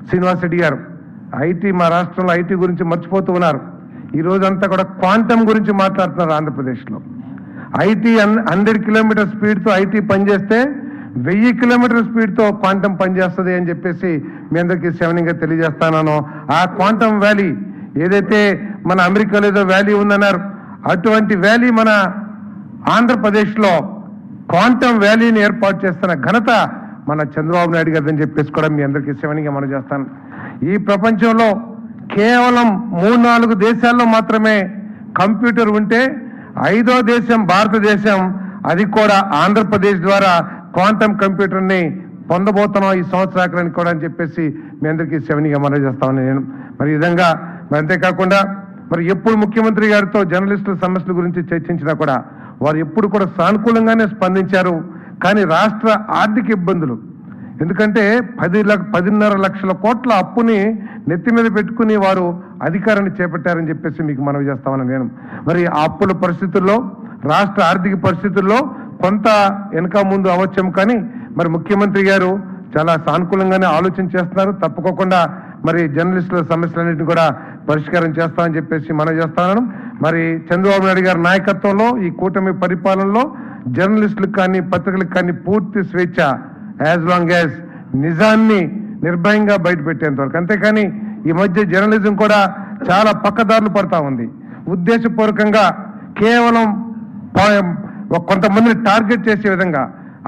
శ్రీనివాస్ రెడ్డి గారు. మా రాష్ట్రంలో ఐటీ గురించి మర్చిపోతూ ఉన్నారు. ఈ రోజంతా కూడా క్వాంటమ్ గురించి మాట్లాడుతున్నారు. ఆంధ్రప్రదేశ్లో ఐటీ 100 కిలోమీటర్ స్పీడ్తో ఐటీ పనిచేస్తే 1000 కిలోమీటర్ స్పీడ్తో క్వాంటమ్ పనిచేస్తుంది అని చెప్పేసి మీ అందరికీ శవనంగా తెలియజేస్తాను. ఆ క్వాంటమ్ వ్యాలీ ఏదైతే మన అమెరికాలో ఏదో వ్యాలీ ఉందన్నారు, అటువంటి వ్యాలీ మన ఆంధ్రప్రదేశ్లో క్వాంటమ్ వ్యాలీని ఏర్పాటు చేస్తున్న ఘనత మన చంద్రబాబు నాయుడు గారు అని చెప్పేసి కూడా మీ అందరికీ శవనిగా మనం చేస్తాను. ఈ ప్రపంచంలో కేవలం 3-4 దేశాల్లో మాత్రమే కంప్యూటర్ ఉంటే 5వ దేశం భారతదేశం, అది కూడా ఆంధ్రప్రదేశ్ ద్వారా క్వాంటమ్ కంప్యూటర్ని పొందబోతున్నాం ఈ సంవత్సరానికి కూడా అని చెప్పేసి మీ అందరికీ శవనిగా మనం చేస్తామని నేను. మరి ఈ విధంగా అంతేకాకుండా మరి ఎప్పుడు ముఖ్యమంత్రి గారితో జర్నలిస్టుల సమస్యల గురించి చర్చించినా కూడా వారు ఎప్పుడు కూడా సానుకూలంగానే స్పందించారు. కానీ రాష్ట్ర ఆర్థిక ఇబ్బందులు, ఎందుకంటే 10.5 లక్షల కోట్ల అప్పుని నెత్తి మీద పెట్టుకుని వారు అధికారాన్ని చేపట్టారని చెప్పేసి మీకు మనవి చేస్తామని నేను. మరి ఆ అప్పుల పరిస్థితుల్లో, రాష్ట్ర ఆర్థిక పరిస్థితుల్లో కొంత వెనక ముందు అవచ్చం, కానీ మరి ముఖ్యమంత్రి గారు చాలా సానుకూలంగానే ఆలోచన చేస్తున్నారు. తప్పుకోకుండా మరి జర్నలిస్టుల సమస్యలన్నింటినీ కూడా పరిష్కారం చేస్తామని చెప్పేసి మనం చేస్తాను. మరి చంద్రబాబు నాయుడు గారి నాయకత్వంలో ఈ కూటమి పరిపాలనలో జర్నలిస్టులకు కానీ పత్రికలకు కానీ పూర్తి స్వేచ్ఛ, యాజ్ లాంగ్ యాజ్ నిజాన్ని నిర్భయంగా బయటపెట్టేంత వరకు. అంతేకాని ఈ మధ్య జర్నలిజం కూడా చాలా పక్కదారులు పడతా ఉంది. ఉద్దేశపూర్వకంగా కేవలం కొంతమందిని టార్గెట్ చేసే విధంగా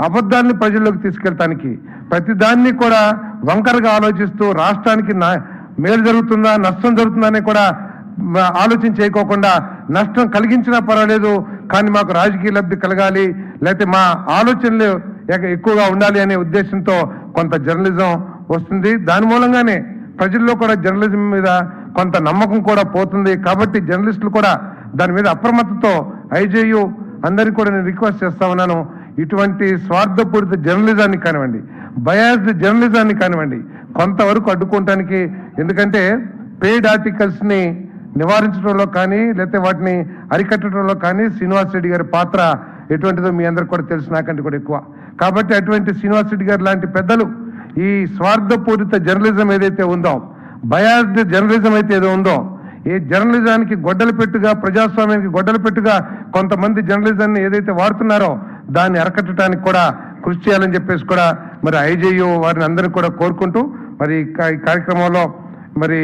అబద్ధాన్ని ప్రజల్లోకి తీసుకెళ్ళటానికి ప్రతిదాన్ని కూడా వంకరగా ఆలోచిస్తూ రాష్ట్రానికి మేలు జరుగుతుందా నష్టం జరుగుతుందా అని కూడా ఆలోచన చేయకోకుండా నష్టం కలిగించినా పర్వాలేదు కానీ మాకు రాజకీయ లబ్ధి కలగాలి, లేకపోతే మా ఆలోచనలు ఎక్కువగా ఉండాలి అనే ఉద్దేశంతో కొంత జర్నలిజం వస్తుంది. దాని మూలంగానే ప్రజల్లో కూడా జర్నలిజం మీద కొంత నమ్మకం కూడా పోతుంది. కాబట్టి జర్నలిస్టులు కూడా దాని మీద అప్రమత్తతో ఐజేయు అందరికీ కూడా నేను రిక్వెస్ట్ చేస్తా ఉన్నాను. ఇటువంటి స్వార్థపూరిత జర్నలిజాన్ని కానివ్వండి, బయాస్డ్ జర్నలిజాన్ని కానివ్వండి కొంతవరకు అడ్డుకోవటానికి, ఎందుకంటే పెయిడ్ ఆర్టికల్స్ని నివారించడంలో కానీ లేకపోతే వాటిని అరికట్టడంలో కానీ శ్రీనివాస్ రెడ్డి గారి పాత్ర ఎటువంటిదో మీ అందరికి కూడా తెలుసు, నాకంటే కూడా ఎక్కువ. కాబట్టి అటువంటి శ్రీనివాస్ రెడ్డి గారు లాంటి పెద్దలు ఈ స్వార్థపూరిత జర్నలిజం ఏదైతే ఉందో, బయాస్డ్ జర్నలిజం అయితే ఏదో ఉందో, ఈ జర్నలిజానికి గొడ్డలు పెట్టుగా, ప్రజాస్వామ్యానికి గొడ్డలు పెట్టుగా కొంతమంది జర్నలిజాన్ని ఏదైతే వాడుతున్నారో దాన్ని అరకట్టడానికి కూడా కృషి చేయాలని చెప్పేసి కూడా మరి ఐజేయు వారిని అందరినీ కూడా కోరుకుంటూ మరి ఈ కార్యక్రమంలో మరి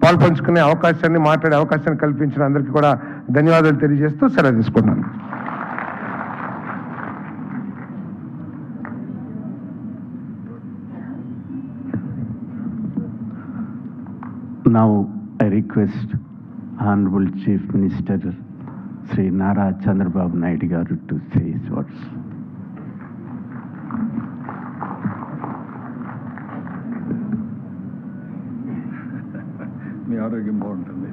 పాల్పంచుకునే అవకాశాన్ని, మాట్లాడే అవకాశాన్ని కల్పించిన అందరికీ కూడా ధన్యవాదాలు తెలియజేస్తూ సెలవు తీసుకున్నాను. Now I request Honorable Chief Minister Sri Nara Chandrababu Naidu garu to say his words. మీ ఆరోగ్యం బాగుంటుంది.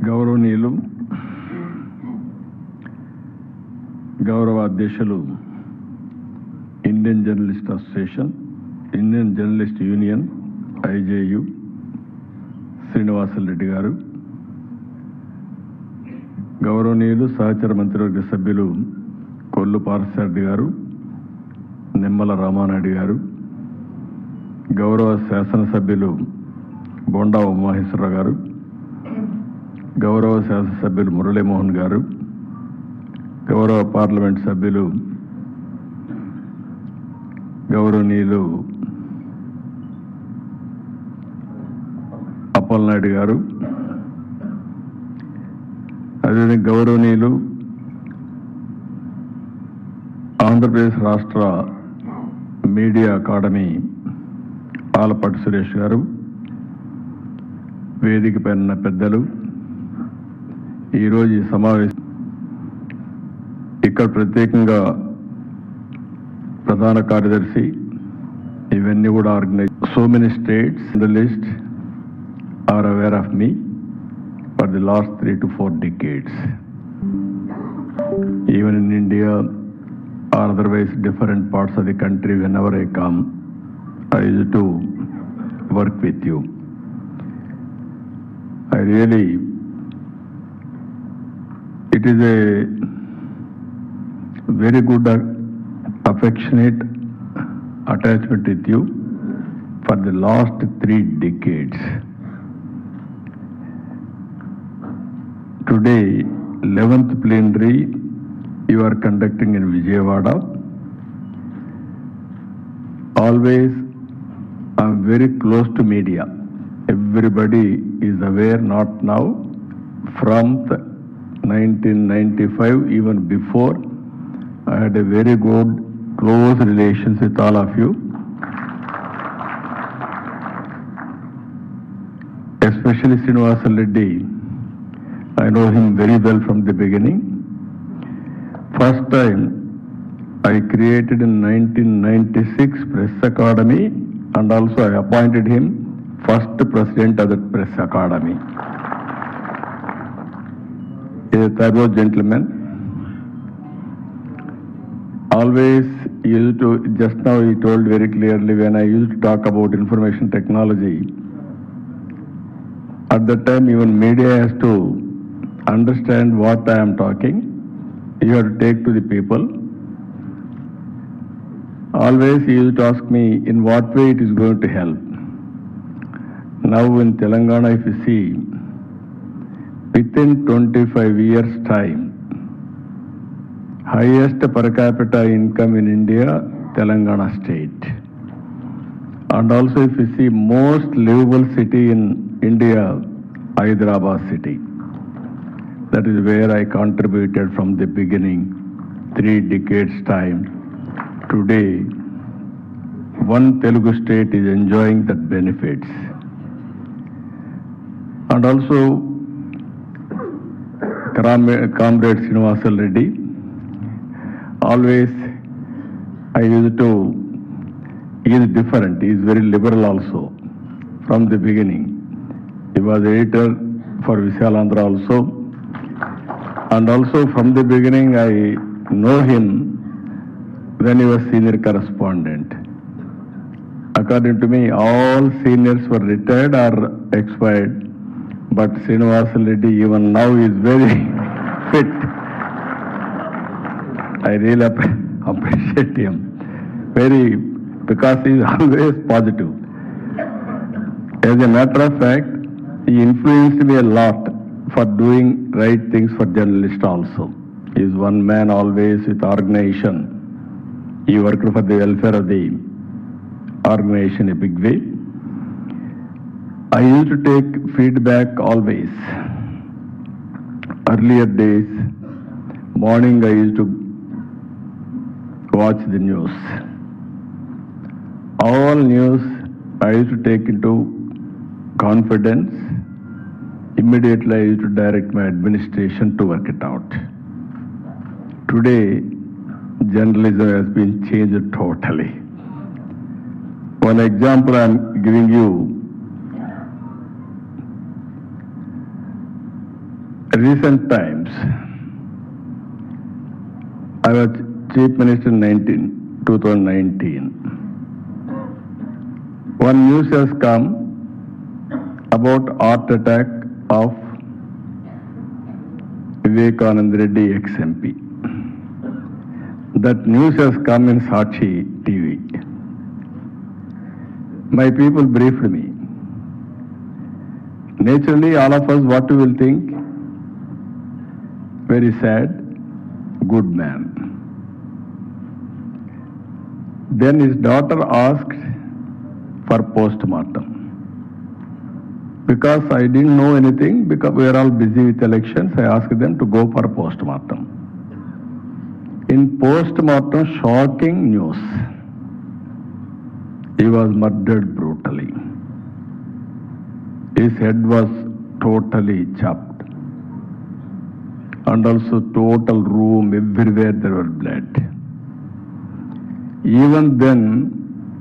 గౌరవనీయులు, గౌరవ అధ్యక్షులు Indian journalist association, Indian journalist union IJU Srinivasareddy garu, గౌరవనీయులు సహచర మంత్రివర్గ సభ్యులు కొల్లు పార్థసారథి గారు, నిమ్మల రామానాయుడు గారు, గౌరవ శాసనసభ్యులు బొండా ఉమామహేశ్వరరావు గారు, గౌరవ శాసనసభ్యులు మురళీమోహన్ గారు, గౌరవ పార్లమెంట్ సభ్యులు గౌరవనీయులు అప్పలనాయుడు గారు, అదేవిధంగా గౌరవనీయులు ఆంధ్రప్రదేశ్ రాష్ట్ర మీడియా అకాడమీ ఆలపాటి సురేష్ గారు, వేదిక పైన పెద్దలు, ఈరోజు ఈ సమావేశం ఇక్కడ ప్రత్యేకంగా ప్రధాన కార్యదర్శి ఇవన్నీ కూడా organise so many states journalist are aware of me for the last 3 to 4 decades. Even in India or otherwise different parts of the country, whenever I come, I used to work with you. I really, it is a very good affectionate attachment with you for the last 3 decades. Today, 11th plenary you are conducting in Vijayawada. Always I am very close to media. Everybody is aware, not now, from 1995, even before, I had a very good, close relations with all of you. Especially Srinivasarreddy, I know him very well from the beginning. First time, I created in 1996 Press Academy, and also I appointed him first president of the Press Academy. He is a thorough gentleman. Always used to, just now he told very clearly when I used to talk about information technology, at that time even media has to understand what I am talking. You have to take to the people. Always he used to ask me in what way it is going to help. Now in Telangana, if you see, within 25 years time, highest per capita income in India, Telangana state. And also if you see most livable city in India, Hyderabad city. That is where I contributed from the beginning, 3 decades time. Today, one Telugu state is enjoying that benefits. And also, comrade Srinivasarreddy, always I used to, he is different, he is very liberal also from the beginning. He was editor for Vishalandra also, and also from the beginning I know him when he was senior correspondent. According to me, all seniors were retired or expired, but Srinivasarreddy even now is very fit. I really appreciate him very, because he is always positive. As a matter of fact, he influenced me a lot for doing right things for journalists also. He is one man always with organization. He worked for the welfare of the organization in a big way. I used to take feedback always. Earlier days, morning I used to watch the news. all news I used to take into confidence. Immediately I used to direct my administration to work it out. Today, journalism has been changed totally. One example I am giving you. Recent times, I was Chief Minister in 2019. One news has come about heart attack of Vivekanand Reddy ex-MP. That news has come in Sakshi TV. My people briefed me. Naturally, all of us, what we will think? Very sad, good man. Then his daughter asked for post-mortem. Because I didn't know anything, because we are all busy with elections, I asked them to go for post-mortem. In post-mortem, shocking news. He was murdered brutally. His head was totally chopped. And also total room, everywhere there was blood. Even then,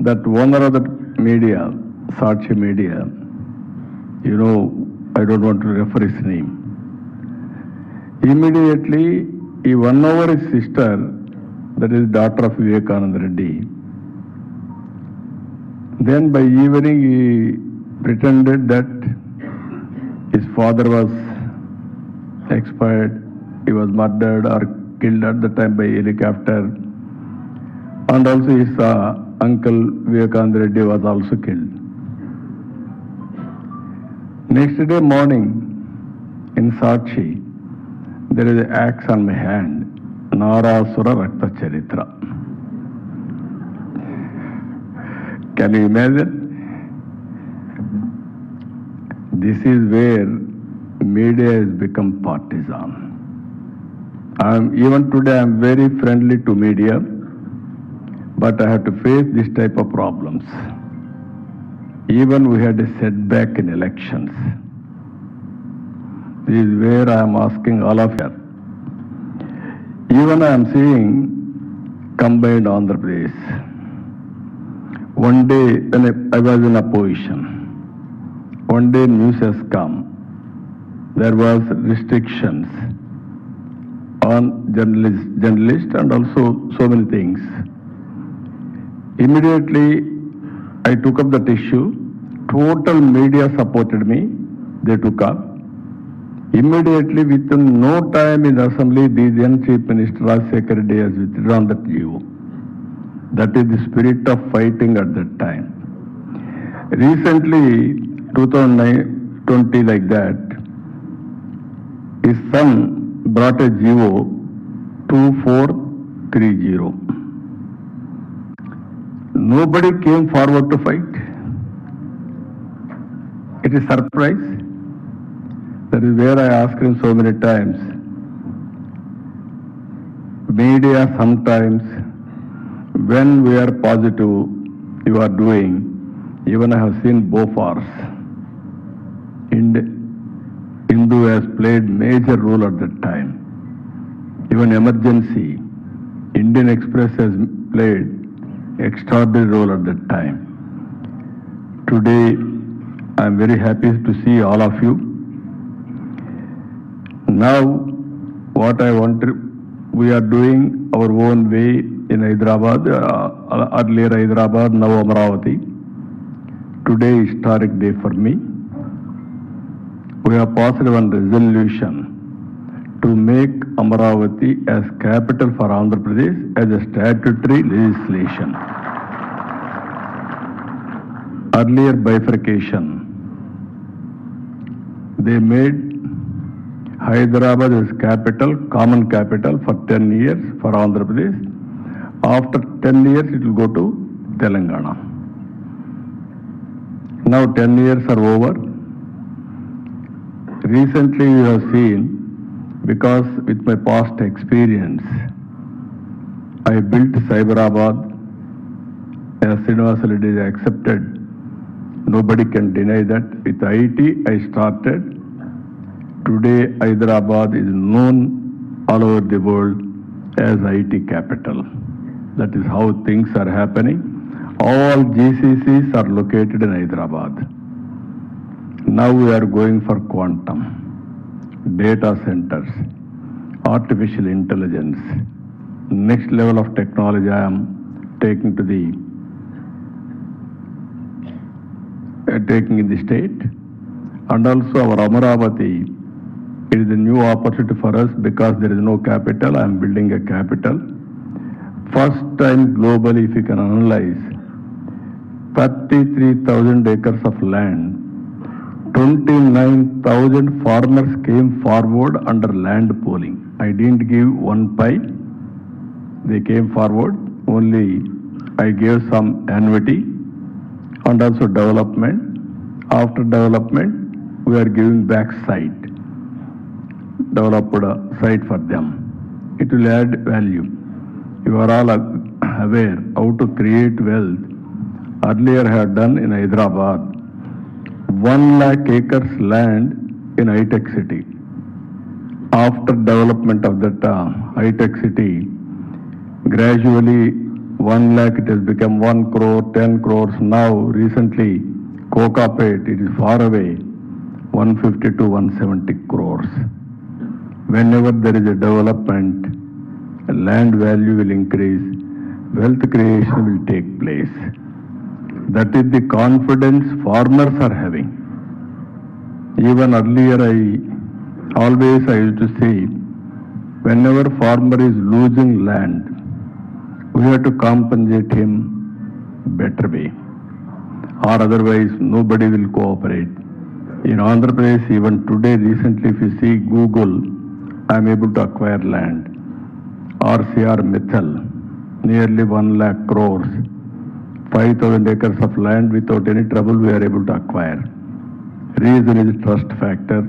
that owner of the media, Sakshi Media, you know, I don't want to refer his name. Immediately, he won over his sister, that is daughter of Vivekanand Reddy. Then by evening, he pretended that his father was expired, he was murdered or killed at the time by helicopter. And also his uncle Vivekanand Reddy was also killed. Next day morning, in Sakshi, there is an axe on my hand, Narasura Rakta Charitra. Can you imagine? This is where media has become partisan. Even today I am very friendly to media, but I have to face this type of problems. Even we had a setback in elections. This is where I am asking all of you. Even I am seeing combined Andhra Pradesh. One day when I was in opposition, one day news has come. There was restrictions on journalists and also so many things. Immediately I took up that issue. Total media supported me. They took up. Immediately, within no time in the assembly, the then Chief Minister Rajshekhar Reddy has withdrawn that view. That is the spirit of fighting at that time. Recently, 2020 like that, his son brought a GO 2430. Nobody came forward to fight. It is surprise. That is where I asked him so many times. Media sometimes, when we are positive, you are doing, even I have seen both wars. Hindu has played major role at that time. Even emergency, Indian Express has played extraordinary role at that time. Today, I am very happy to see all of you. Now, what I want to, we are doing our own way in Hyderabad, earlier Hyderabad, now Amaravati. Today, historic day for me. We have passed one resolution to make Amaravati as capital for Andhra Pradesh as a statutory legislation. Earlier bifurcation, they made Hyderabad as capital, common capital for 10 years for Andhra Pradesh. After 10 years, it will go to Telangana. Now 10 years are over. Recently, you have seen, because with my past experience, I built Cyberabad as Srinivasa Reddy is accepted, nobody can deny that. With IT, I started. Today, Hyderabad is known all over the world as IT capital. That is how things are happening. All GCCs are located in Hyderabad. Now we are going for quantum, data centers, artificial intelligence. Next level of technology I am taking to the taking in the state. And also our Amaravati, it is a new opportunity for us because there is no capital. I am building a capital. First time globally, if you can analyze, 33,000 acres of land, 29,000 farmers came forward under land pooling. I didn't give one pie. They came forward. Only I gave some annuity and also development. After development, we are giving back site, developed a site for them. It will add value. You are all aware how to create wealth. Earlier I had done in Hyderabad, 1 lakh acres land in high-tech city. After development of that high-tech city, gradually 1 lakh it has become 1 crore, 10 crores. Now recently, Kokapet, it is far away, 150 to 170 crores. Whenever there is a development, land value will increase, wealth creation will take place. That is the confidence farmers are having. Even earlier I used to say, whenever farmer is losing land, we have to compensate him better way. Or otherwise nobody will cooperate. In Andhra Pradesh, even today, recently, if you see Google, I am able to acquire land. RCR Mithal, nearly 1 lakh crores, 5,000 acres of land without any trouble we are able to acquire. Reason is trust factor.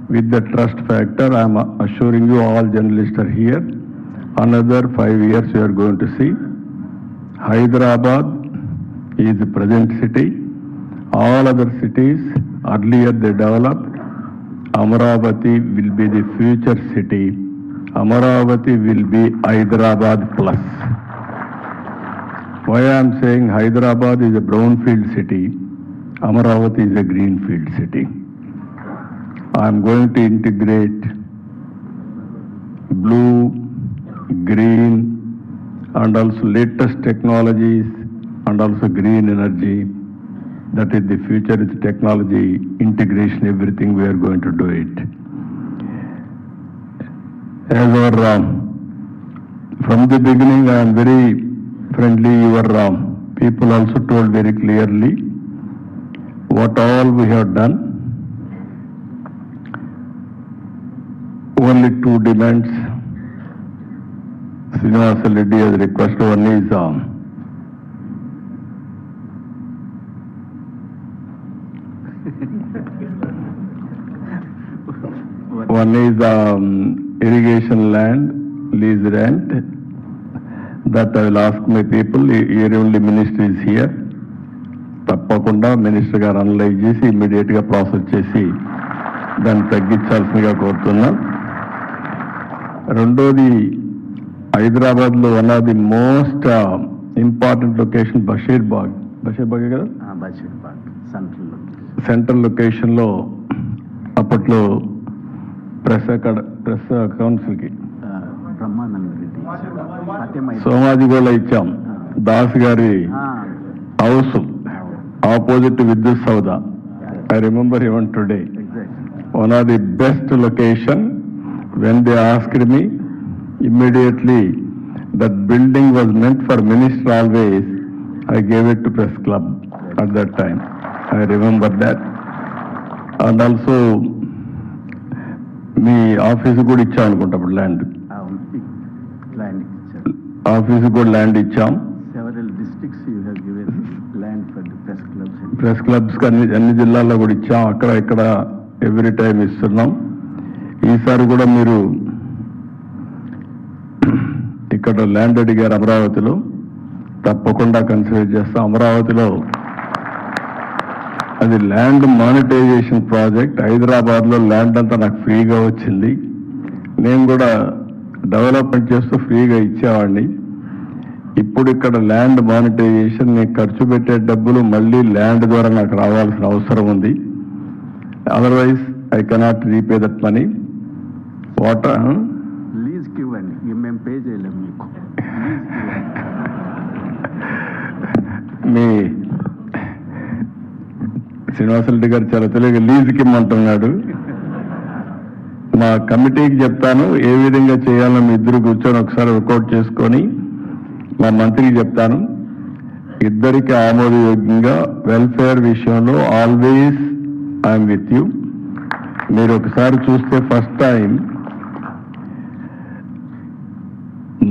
With the trust factor, I am assuring you all journalists are here. Another 5 years you are going to see. Hyderabad is the present city. All other cities, earlier they developed. Amaravati will be the future city. Amaravati will be Hyderabad plus. Why I am saying Hyderabad is a brownfield city, Amaravati is a greenfield city. I am going to integrate blue, green, and also latest technologies, and also green energy. That is the future, is technology, integration, everything we are going to do it. As our, from the beginning, I am very friendly. Your people also told very clearly what all we have done. Only 2 demands. Srinivasa Reddy has requested. One is irrigation land, lease rent. That I will ask my people. Here only ministry is here. తప్పకుండా minister గారు analyse చేసి ఇమ్మీడియట్గా process చేసి దాన్ని తగ్గించాల్సిందిగా కోరుతున్నా. రెండోది, హైదరాబాద్లో one of the most important location Basheerbagh. బషీర్బాగే కదా, సెంట్రల్ లొకేషన్లో అప్పట్లో ప్రెస్ కౌన్సిల్కి సోమాజిగోలో ఇచ్చాం. దాస్ గారి house opposite to Vidyut Sauda. I remember even today. One of the best location. When they asked me, immediately that building was meant for minister always. I gave it to press club at that time. I remember that. And also, me office good ichcha anukunta land. Office good land ichcham. Several districts you have given land for the press clubs. Press clubs అన్ని జిల్లాల్లో కూడా ఇచ్చాం. అక్కడ ఇక్కడ every time ఇస్తున్నాం. ఈసారి కూడా మీరు ఇక్కడ ల్యాండ్ అడిగారు అమరావతిలో. తప్పకుండా కన్సిడర్ చేస్తాం. అమరావతిలో అది ల్యాండ్ మానిటైజేషన్ ప్రాజెక్ట్. హైదరాబాద్లో ల్యాండ్ అంతా నాకు ఫ్రీగా వచ్చింది. నేను కూడా డెవలప్మెంట్ చేస్తూ ఫ్రీగా ఇచ్చేవాడిని. ఇప్పుడు ఇక్కడ ల్యాండ్ మానిటైజేషన్, నేను ఖర్చు పెట్టే డబ్బులు మళ్ళీ ల్యాండ్ ద్వారా నాకు రావాల్సిన అవసరం ఉంది. Otherwise I cannot repay that money. Water లీజ్కి ఇవ్వండి, మేము పే చేయలేము మీకు. మీ శ్రీనివాసరెడ్డి గారు చాలా తెలియక లీజుకి ఇమ్మంటున్నాడు. మా కమిటీకి చెప్తాను ఏ విధంగా చేయాలో మీ ఇద్దరు కూర్చొని ఒకసారి వర్కౌట్ చేసుకొని మా మంత్రికి చెప్తాను. ఇద్దరికి ఆమోదయోగ్యంగా వెల్ఫేర్ విషయంలో ఆల్వేస్ ఐఎమ్ విత్ యూ. మీరు ఒకసారి చూస్తే ఫస్ట్ టైం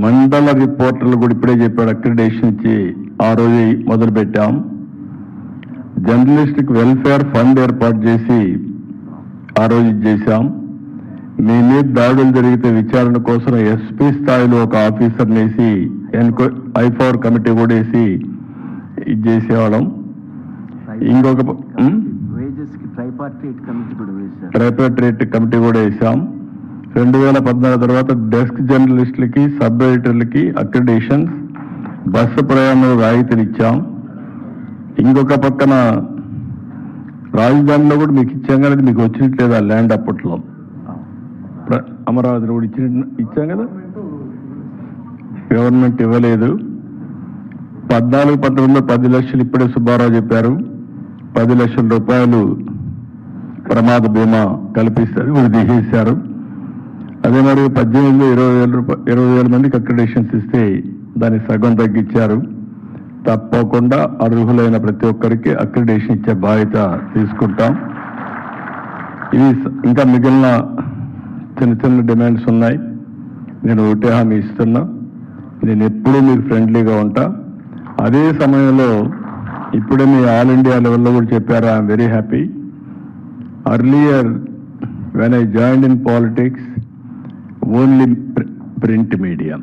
మండల రిపోర్టర్లు కూడా ఇప్పుడే చెప్పాడు అక్రిడేషన్ ఇచ్చి ఆ రోజు మొదలు పెట్టాం. జర్నలిస్ట్కి వెల్ఫేర్ ఫండ్ ఏర్పాటు చేసి ఆ రోజు చేశాం. మీ మీద దాడులు జరిగితే విచారణ కోసం ఎస్పీ స్థాయిలో ఒక ఆఫీసర్ని వేసి I4 కమిటీ కూడా వేసి ఇది చేసేవాళ్ళం. ఇంకొక ట్రైపార్టేట్ కమిటీ కూడా వేసాం. 2014 తర్వాత డెస్క్ జర్నలిస్టులకి, సబ్ ఎడిటర్లకి అక్రిడేషన్స్, బస్సు ప్రయాణం రాయితీలు ఇచ్చాం. ఇంకొక పక్కన రాజధానిలో కూడా మీకు ఇచ్చాం కదా, మీకు వచ్చినట్లేదు ఆ ల్యాండ్ అప్పట్లో. అమరావతిలో కూడా ఇచ్చాం కదా, గవర్నమెంట్ ఇవ్వలేదు. 14-19లో 10 లక్షలు ఇప్పుడే సుబ్బారావు చెప్పారు. 10 లక్షల రూపాయలు ప్రమాద బీమా కల్పిస్తారు, ఇప్పుడు తీసేశారు. అదే మరి 18లో 20,000 మందికి అక్రిడేషన్స్ ఇస్తే దాన్ని సగం తగ్గించారు. తప్పకుండా అర్హులైన ప్రతి ఒక్కరికి అక్రిడేషన్ ఇచ్చే బాధ్యత తీసుకుంటాం. ఇవి ఇంకా మిగిలిన చిన్న చిన్న డిమాండ్స్ ఉన్నాయి. నేను ఒకటే హామీ ఇస్తున్నా, నేను ఎప్పుడూ మీకు ఫ్రెండ్లీగా ఉంటా. అదే సమయంలో ఇప్పుడే మీ ఆల్ ఇండియా లెవెల్లో కూడా చెప్పారు, I'm very happy. Earlier when I joined in politics only print media,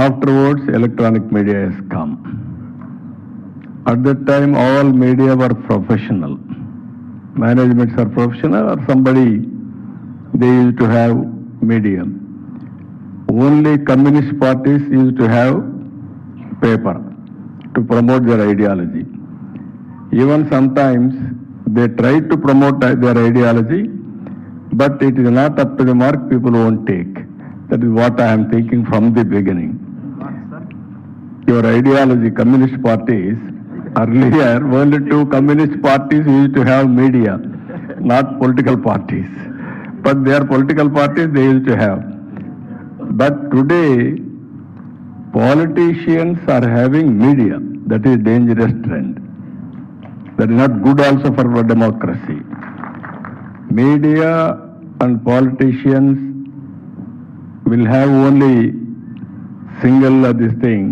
afterwards electronic media has come. At that time all media were professional, managements are professional or somebody they used to have media. Only communist parties used to have paper to promote their ideology. Even sometimes they try to promote their ideology, but it is not up to the mark, people won't take. That is what I am thinking from the beginning. Your ideology, communist parties, earlier only 2 communist parties used to have media, not political parties. But they are political parties, they used to have. But today, politicians are having media. That is dangerous trend. That is not good also for democracy. Media and politicians will have only single this thing,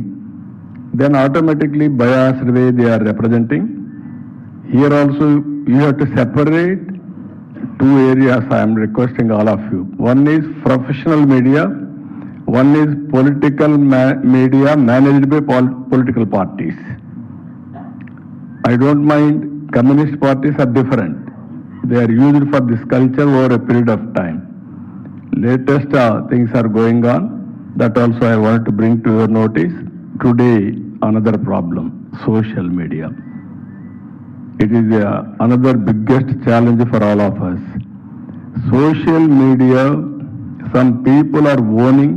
then automatically biased way they are representing. Here also you have to separate 2 areas. I am requesting all of you. One is professional media, one is political media managed by political parties. I don't mind, communist parties are different. They are used for this culture over a period of time. Latest things are going on. That also I want to bring to your notice. Today, another problem, social media. It is another biggest challenge for all of us. Social media, some people are owning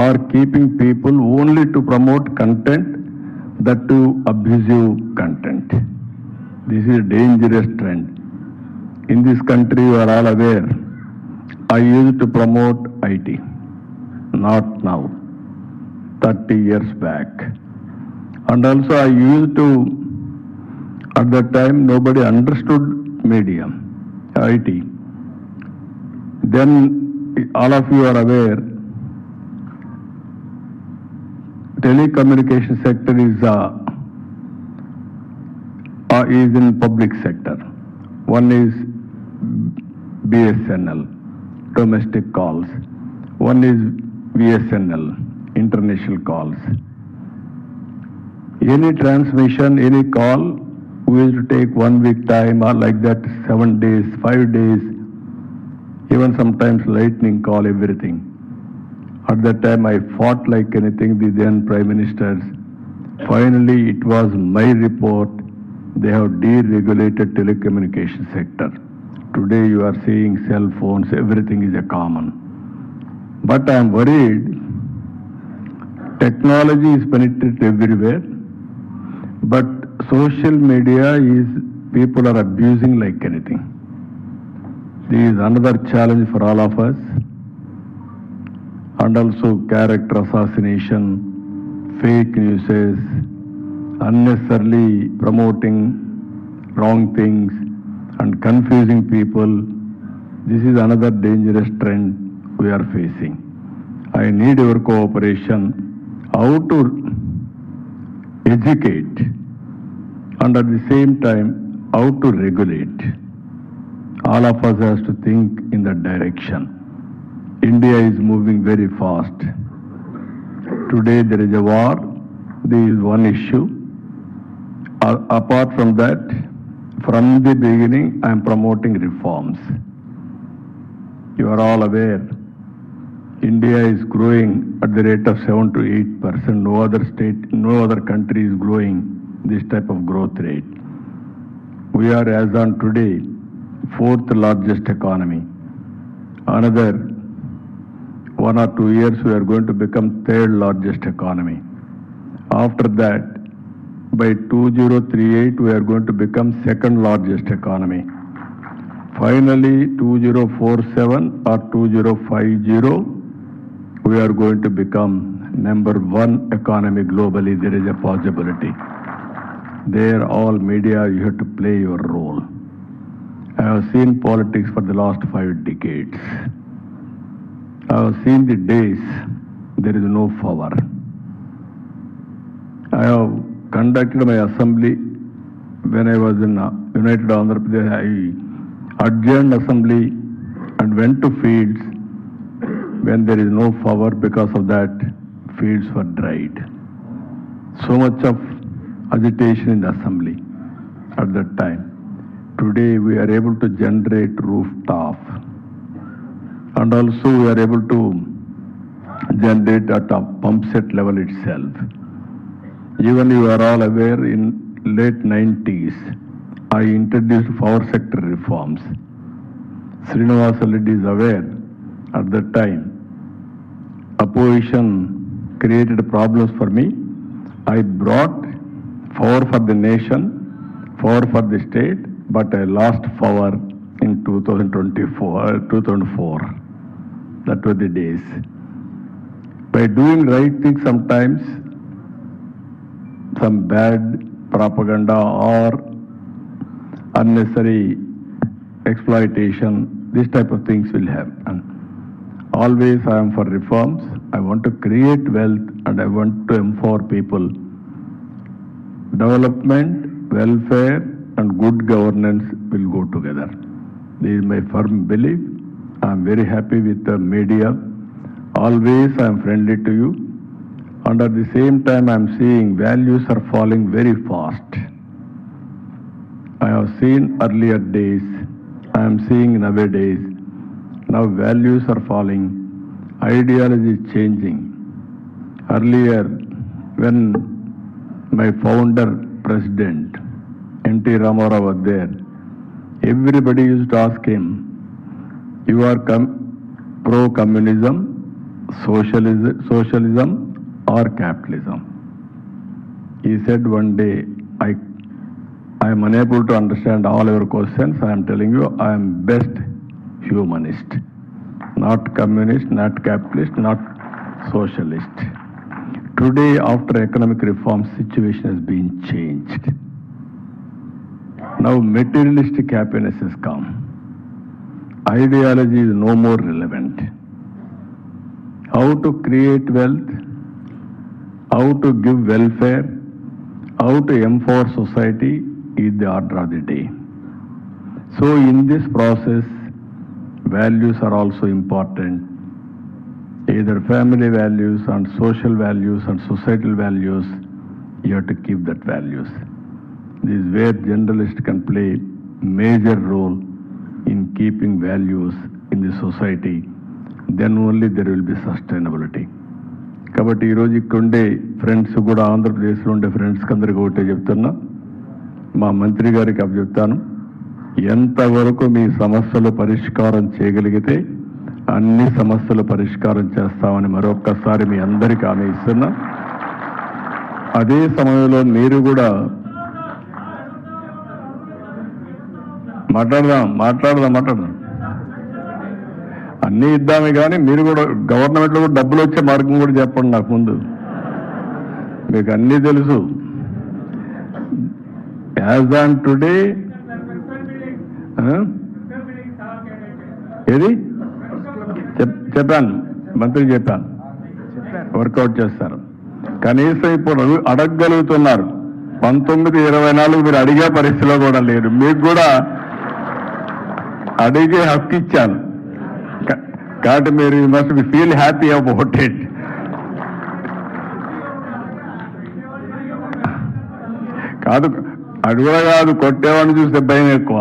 or keeping people only to promote content, that to abusive content. This is a dangerous trend. In this country, you are all aware, I used to promote IT, not now, 30 years back. And also I used to, at that time nobody understood media, IT. Then all of you are aware, telecommunication sector is in public sector. One is BSNL, domestic calls. One is VSNL, international calls. Any transmission, any call, we used to take 1 week time or like that, 7 days, 5 days, even sometimes lightning call, everything. At that time, I fought like anything, the then Prime Ministers. Finally, it was my report. They have deregulated telecommunication sector. Today, you are seeing cell phones, everything is a common. But I am worried. Technology is penetrated everywhere, but social media is, people are abusing like anything. This is another challenge for all of us. And also character assassination, fake news, unnecessarily promoting wrong things and confusing people. This is another dangerous trend we are facing. I need your cooperation, how to educate and at the same time how to regulate. All of us has to think in that direction. India is moving very fast. Today there is a war. This is one issue. Apart from that, from the beginning, I am promoting reforms. You are all aware, India is growing at the rate of 7 to 8%. No other state, no other country is growing this type of growth rate. We are, as on today, 4th largest economy. Another 1 or 2 years, we are going to become 3rd largest economy. After that, by 2038, we are going to become 2nd largest economy. Finally, 2047 or 2050, we are going to become number 1 economy globally. There is a possibility. There, all media, you have to play your role. I have seen politics for the last 5 decades. I have seen the days there is no power. I have conducted my assembly when I was in United Andhra Pradesh. I adjourned assembly and went to fields when there is no power. Because of that, fields were dried. So much of agitation in the assembly at that time. Today we are able to generate rooftop, and also we are able to generate at a pump set level itself. Even you are all aware, in late 90s, I introduced power sector reforms. Srinivasa Reddy is aware at that time. Opposition created problems for me. I brought power for the nation, power for the state, but I lost power in 2004. That were the days. By doing right things, sometimes some bad propaganda or unnecessary exploitation, this type of things will happen. Always I am for reforms. I want to create wealth and I want to empower people. Development, welfare and good governance will go together. This is my firm belief. I am very happy with the media. Always I am friendly to you. And at the same time I am seeing values are falling very fast. I have seen earlier days. I am seeing nowadays. Now values are falling. Ideology is changing. Earlier, when my founder, President N.T. Ramarao was there, everybody used to ask him, you are pro-communism, socialism or capitalism? He said one day, I am unable to understand all your questions. I am telling you, I am best humanist. Not communist, not capitalist, not socialist. Today, after economic reform, situation has been changed. Now materialistic happiness has come. Ideology is no more relevant. How to create wealth, how to give welfare, how to empower society is the order of the day. So in this process, values are also important. Either family values and social values and societal values, you have to keep that values. This is where journalists can play major role in keeping values in the society. Then only there will be sustainability. కాబట్టి ఈరోజు ఇక్కడ ఉండే friends కూడా, ఆంధ్రప్రదేశ్లో ఉండే ఫ్రెండ్స్కి అందరికీ ఒకటే చెప్తున్నా, మా మంత్రి గారికి అవి చెప్తాను, ఎంతవరకు మీ సమస్యలు పరిష్కారం చేయగలిగితే అన్ని సమస్యలు పరిష్కారం చేస్తామని మరొక్కసారి మీ అందరికీ హామీ ఇస్తున్నా. అదే సమయంలో మీరు కూడా మాట్లాడదాం అన్నీ ఇద్దామే, కానీ మీరు కూడా గవర్నమెంట్లో కూడా డబ్బులు వచ్చే మార్గం కూడా చెప్పండి నాకు ముందు. మీకు అన్నీ తెలుసు. యాజ్ ఆన్ టుడే ఏది చెప్పాను, మంత్రి చెప్పాను, వర్కౌట్ చేస్తారు. కనీసం ఇప్పుడు అడగగలుగుతున్నారు. 1924 మీరు అడిగే పరిస్థితిలో కూడా లేరు. మీకు కూడా అడిగే హక్కు ఇచ్చాను కాబట్టి మీరు must be feel happy about it. కాదు అడుగురా కాదు, కొట్టేవాడిని చూస్తే భయం ఎక్కువ.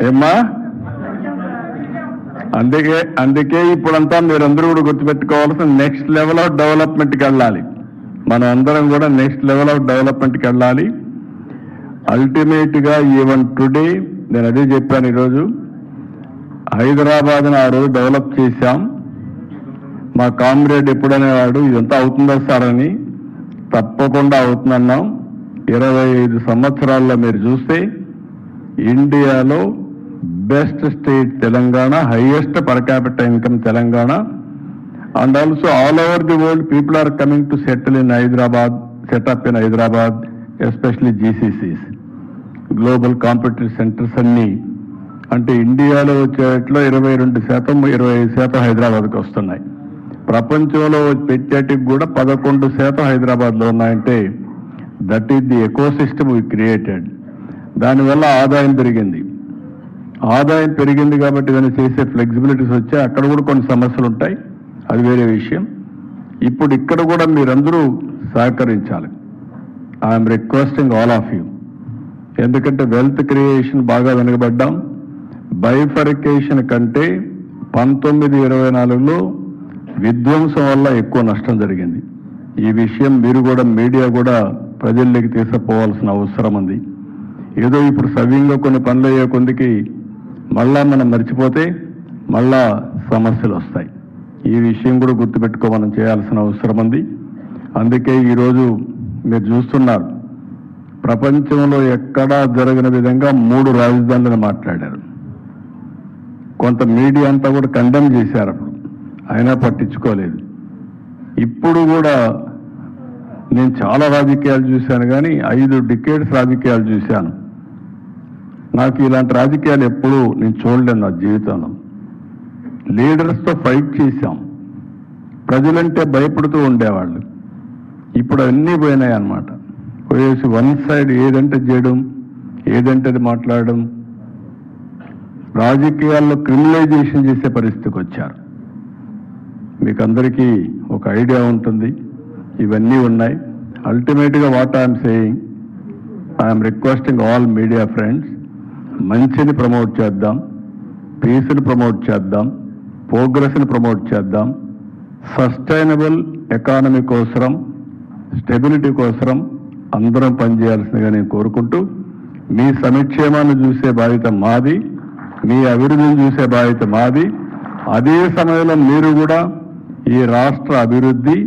ఏమ్మా, అందుకే ఇప్పుడంతా మీరందరూ కూడా గుర్తుపెట్టుకోవాల్సిన నెక్స్ట్ లెవెల్ ఆఫ్ డెవలప్మెంట్కి వెళ్ళాలి. మనం అందరం కూడా నెక్స్ట్ లెవెల్ ఆఫ్ డెవలప్మెంట్కి వెళ్ళాలి. అల్టిమేట్గా ఈవెన్ టుడే నేను అదే చెప్పాను, ఈరోజు హైదరాబాద్ని ఆ రోజు డెవలప్ చేశాం. మా కామ్రేడ్ ఎప్పుడనేవాడు ఇదంతా అవుతుందా సార్ అని. తప్పకుండా అవుతుందన్నాం. 25 సంవత్సరాల్లో మీరు చూస్తే ఇండియాలో best state Telangana, highest per capital income Telangana, and also all over the world people are coming to settle in Hyderabad, set up in Hyderabad, especially GCCs, global competitive centers అన్ని. అంటే ఇండియాలో వచ్చేట్లో 22%, 25% హైదరాబాద్కి వస్తున్నాయి. ప్రపంచంలో పెట్టేటికి కూడా 11% హైదరాబాద్లో ఉన్నాయంటే that is the ecosystem we created. దానివల్ల ఆదాయం పెరిగింది కాబట్టి దాన్ని చేసే ఫ్లెక్సిబిలిటీస్ వచ్చాయి. అక్కడ కూడా కొన్ని సమస్యలు ఉంటాయి, అది వేరే విషయం. ఇప్పుడు ఇక్కడ కూడా మీరందరూ సహకరించాలి. I'm requesting all of you. ఎందుకంటే వెల్త్ క్రియేషన్ బాగా వెనుకబడ్డాం. బైఫర్కేషన్ కంటే 1924లో విధ్వంసం వల్ల ఎక్కువ నష్టం జరిగింది. ఈ విషయం మీరు కూడా మీడియా కూడా ప్రజల్లోకి తీసుకుపోవాల్సిన అవసరం ఉంది. ఏదో ఇప్పుడు సవ్యంగా కొన్ని పనులు అయ్యే కొందికి మళ్ళా మనం మర్చిపోతే మళ్ళా సమస్యలు వస్తాయి. ఈ విషయం కూడా గుర్తుపెట్టుకో మనం చేయాల్సిన అవసరం ఉంది. అందుకే ఈరోజు మీరు చూస్తున్నారు, ప్రపంచంలో ఎక్కడా జరగని విధంగా 3 రాజధానులను మాట్లాడారు. కొంత మీడియా అంతా కూడా కండెమ్ చేశారు, అప్పుడు అయినా పట్టించుకోలేదు. ఇప్పుడు కూడా నేను చాలా రాజకీయాలు చూశాను, కానీ 5 డికేడ్స్ రాజకీయాలు చూశాను. నాకు ఇలాంటి రాజకీయాలు ఎప్పుడూ నేను చూడలేను నా జీవితంలో. లీడర్స్తో ఫైట్ చేశాం. ప్రజలంటే భయపడుతూ ఉండేవాళ్ళు. ఇప్పుడు అన్నీ పోయినాయి అన్నమాట. పోయేసి వన్ సైడ్ ఏదంటే చేయడం, ఏదంటే మాట్లాడడం, రాజకీయాల్లో క్రిమినలైజేషన్ చేసే పరిస్థితికి వచ్చారు. మీకు అందరికీ ఒక ఐడియా ఉంటుంది, ఇవన్నీ ఉన్నాయి. అల్టిమేట్గా what I'm saying, I'm requesting all media friends, మంచిని ప్రమోట్ చేద్దాం, పీస్ని ప్రమోట్ చేద్దాం, ప్రోగ్రెస్ని ప్రమోట్ చేద్దాం, సస్టైనబుల్ ఎకానమీ కోసం, స్టెబిలిటీ కోసం అందరం పనిచేయాల్సిందిగా నేను కోరుకుంటూ, మీ సంక్షేమాన్ని చూసే బాధ్యత మాది, మీ అభివృద్ధిని చూసే బాధ్యత మాది. అదే సమయంలో మీరు కూడా ఈ రాష్ట్ర అభివృద్ధి,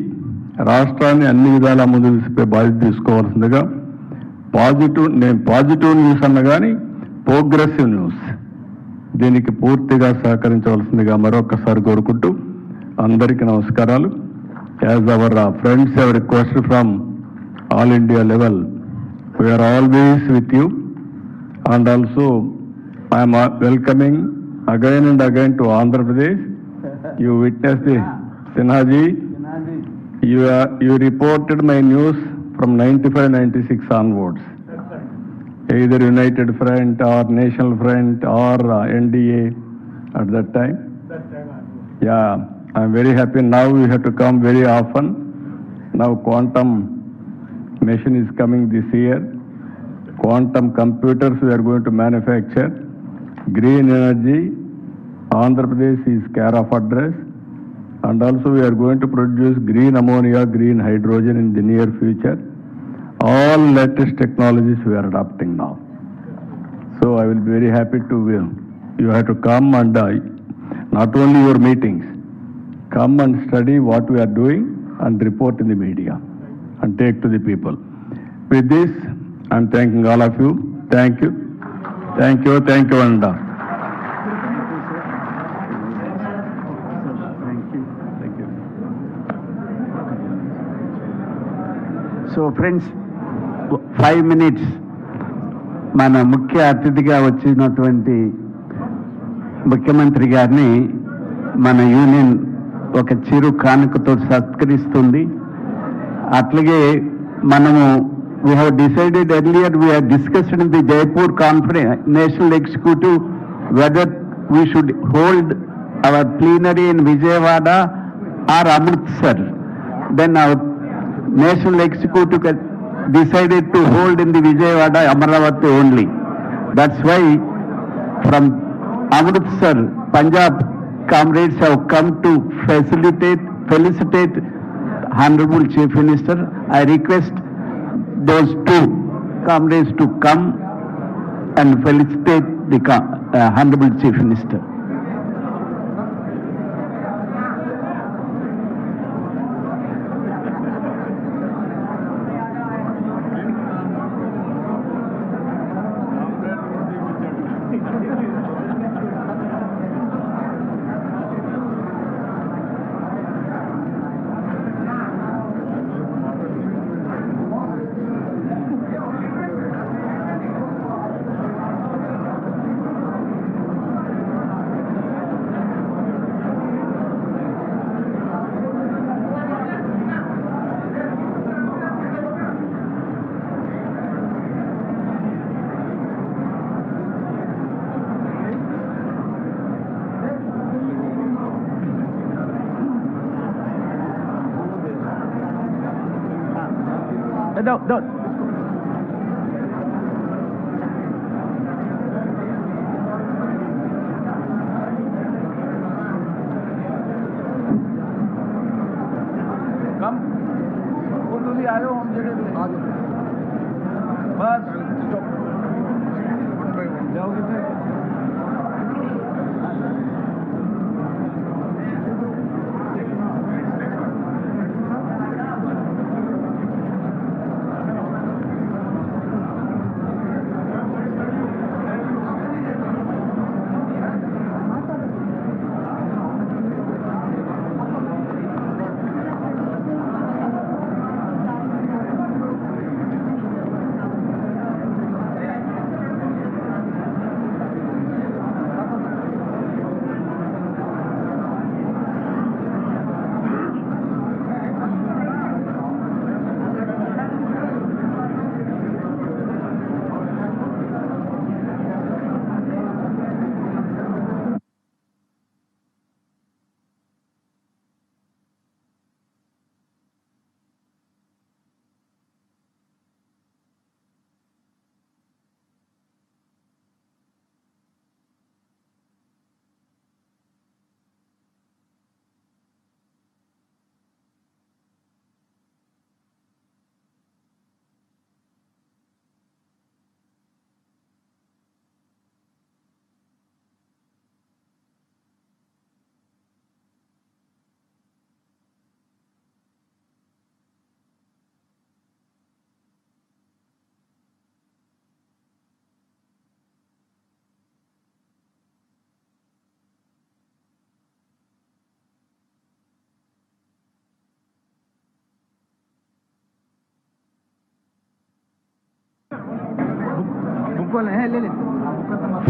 రాష్ట్రాన్ని అన్ని విధాలా ముందు తీసుకునే బాధ్యత తీసుకోవాల్సిందిగా నేను పాజిటివ్ న్యూస్ అన్న కానీ ప్రోగ్రెసివ్ న్యూస్, దీనికి పూర్తిగా సహకరించవలసిందిగా మరొకసారి కోరుకుంటూ అందరికీ నమస్కారాలు. As our friends have requested from all India level, we are always with you, and also I am welcoming again and again to Andhra Pradesh. You witnessed the Sinhaji, you reported my news from 95-96 onwards, either United Front or National Front or NDA at that time. Yeah, I'm very happy now we have to come very often. Now quantum machine is coming this year. Quantum computers we are going to manufacture. Green energy, Andhra Pradesh is care of address. And also we are going to produce green ammonia, green hydrogen in the near future. All latest technologies we are adopting now. So I will be very happy to, you have to come and not only your meetings, come and study what we are doing and report in the media and take to the people. With this, I'm thanking all of you. Thank you. Thank you. Thank you, Anda. So friends, 5 minutes మన ముఖ్య అతిథిగా వచ్చినటువంటి ముఖ్యమంత్రి గారిని మన union ఒక చిరు కానుకతో సత్కరిస్తుంది. అట్లాగే మనము we have decided earlier, we have discussed in the Jaipur conference, National Executive, whether we should hold our plenary in Vijayawada or Amritsar. Then our National Executive decided to hold in the Vijayawada, Amaravati only. That's why from Amritsar, Punjab comrades have come to felicitate Honorable Chief Minister. I request those two comrades to come and felicitate the Honorable Chief Minister. No. Come. Go to the IO home जगह पे आगे. बस stop. जाओगे फिर.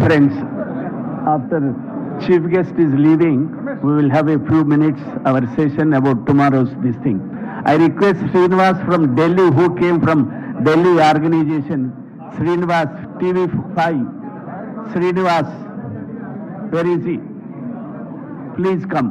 Friends, after chief guest is leaving, we will have a few minutes our session about tomorrow's this thing. I request Srinivas from Delhi, who came from Delhi organization, Srinivas, TV5. Srinivas, where is he? Please come.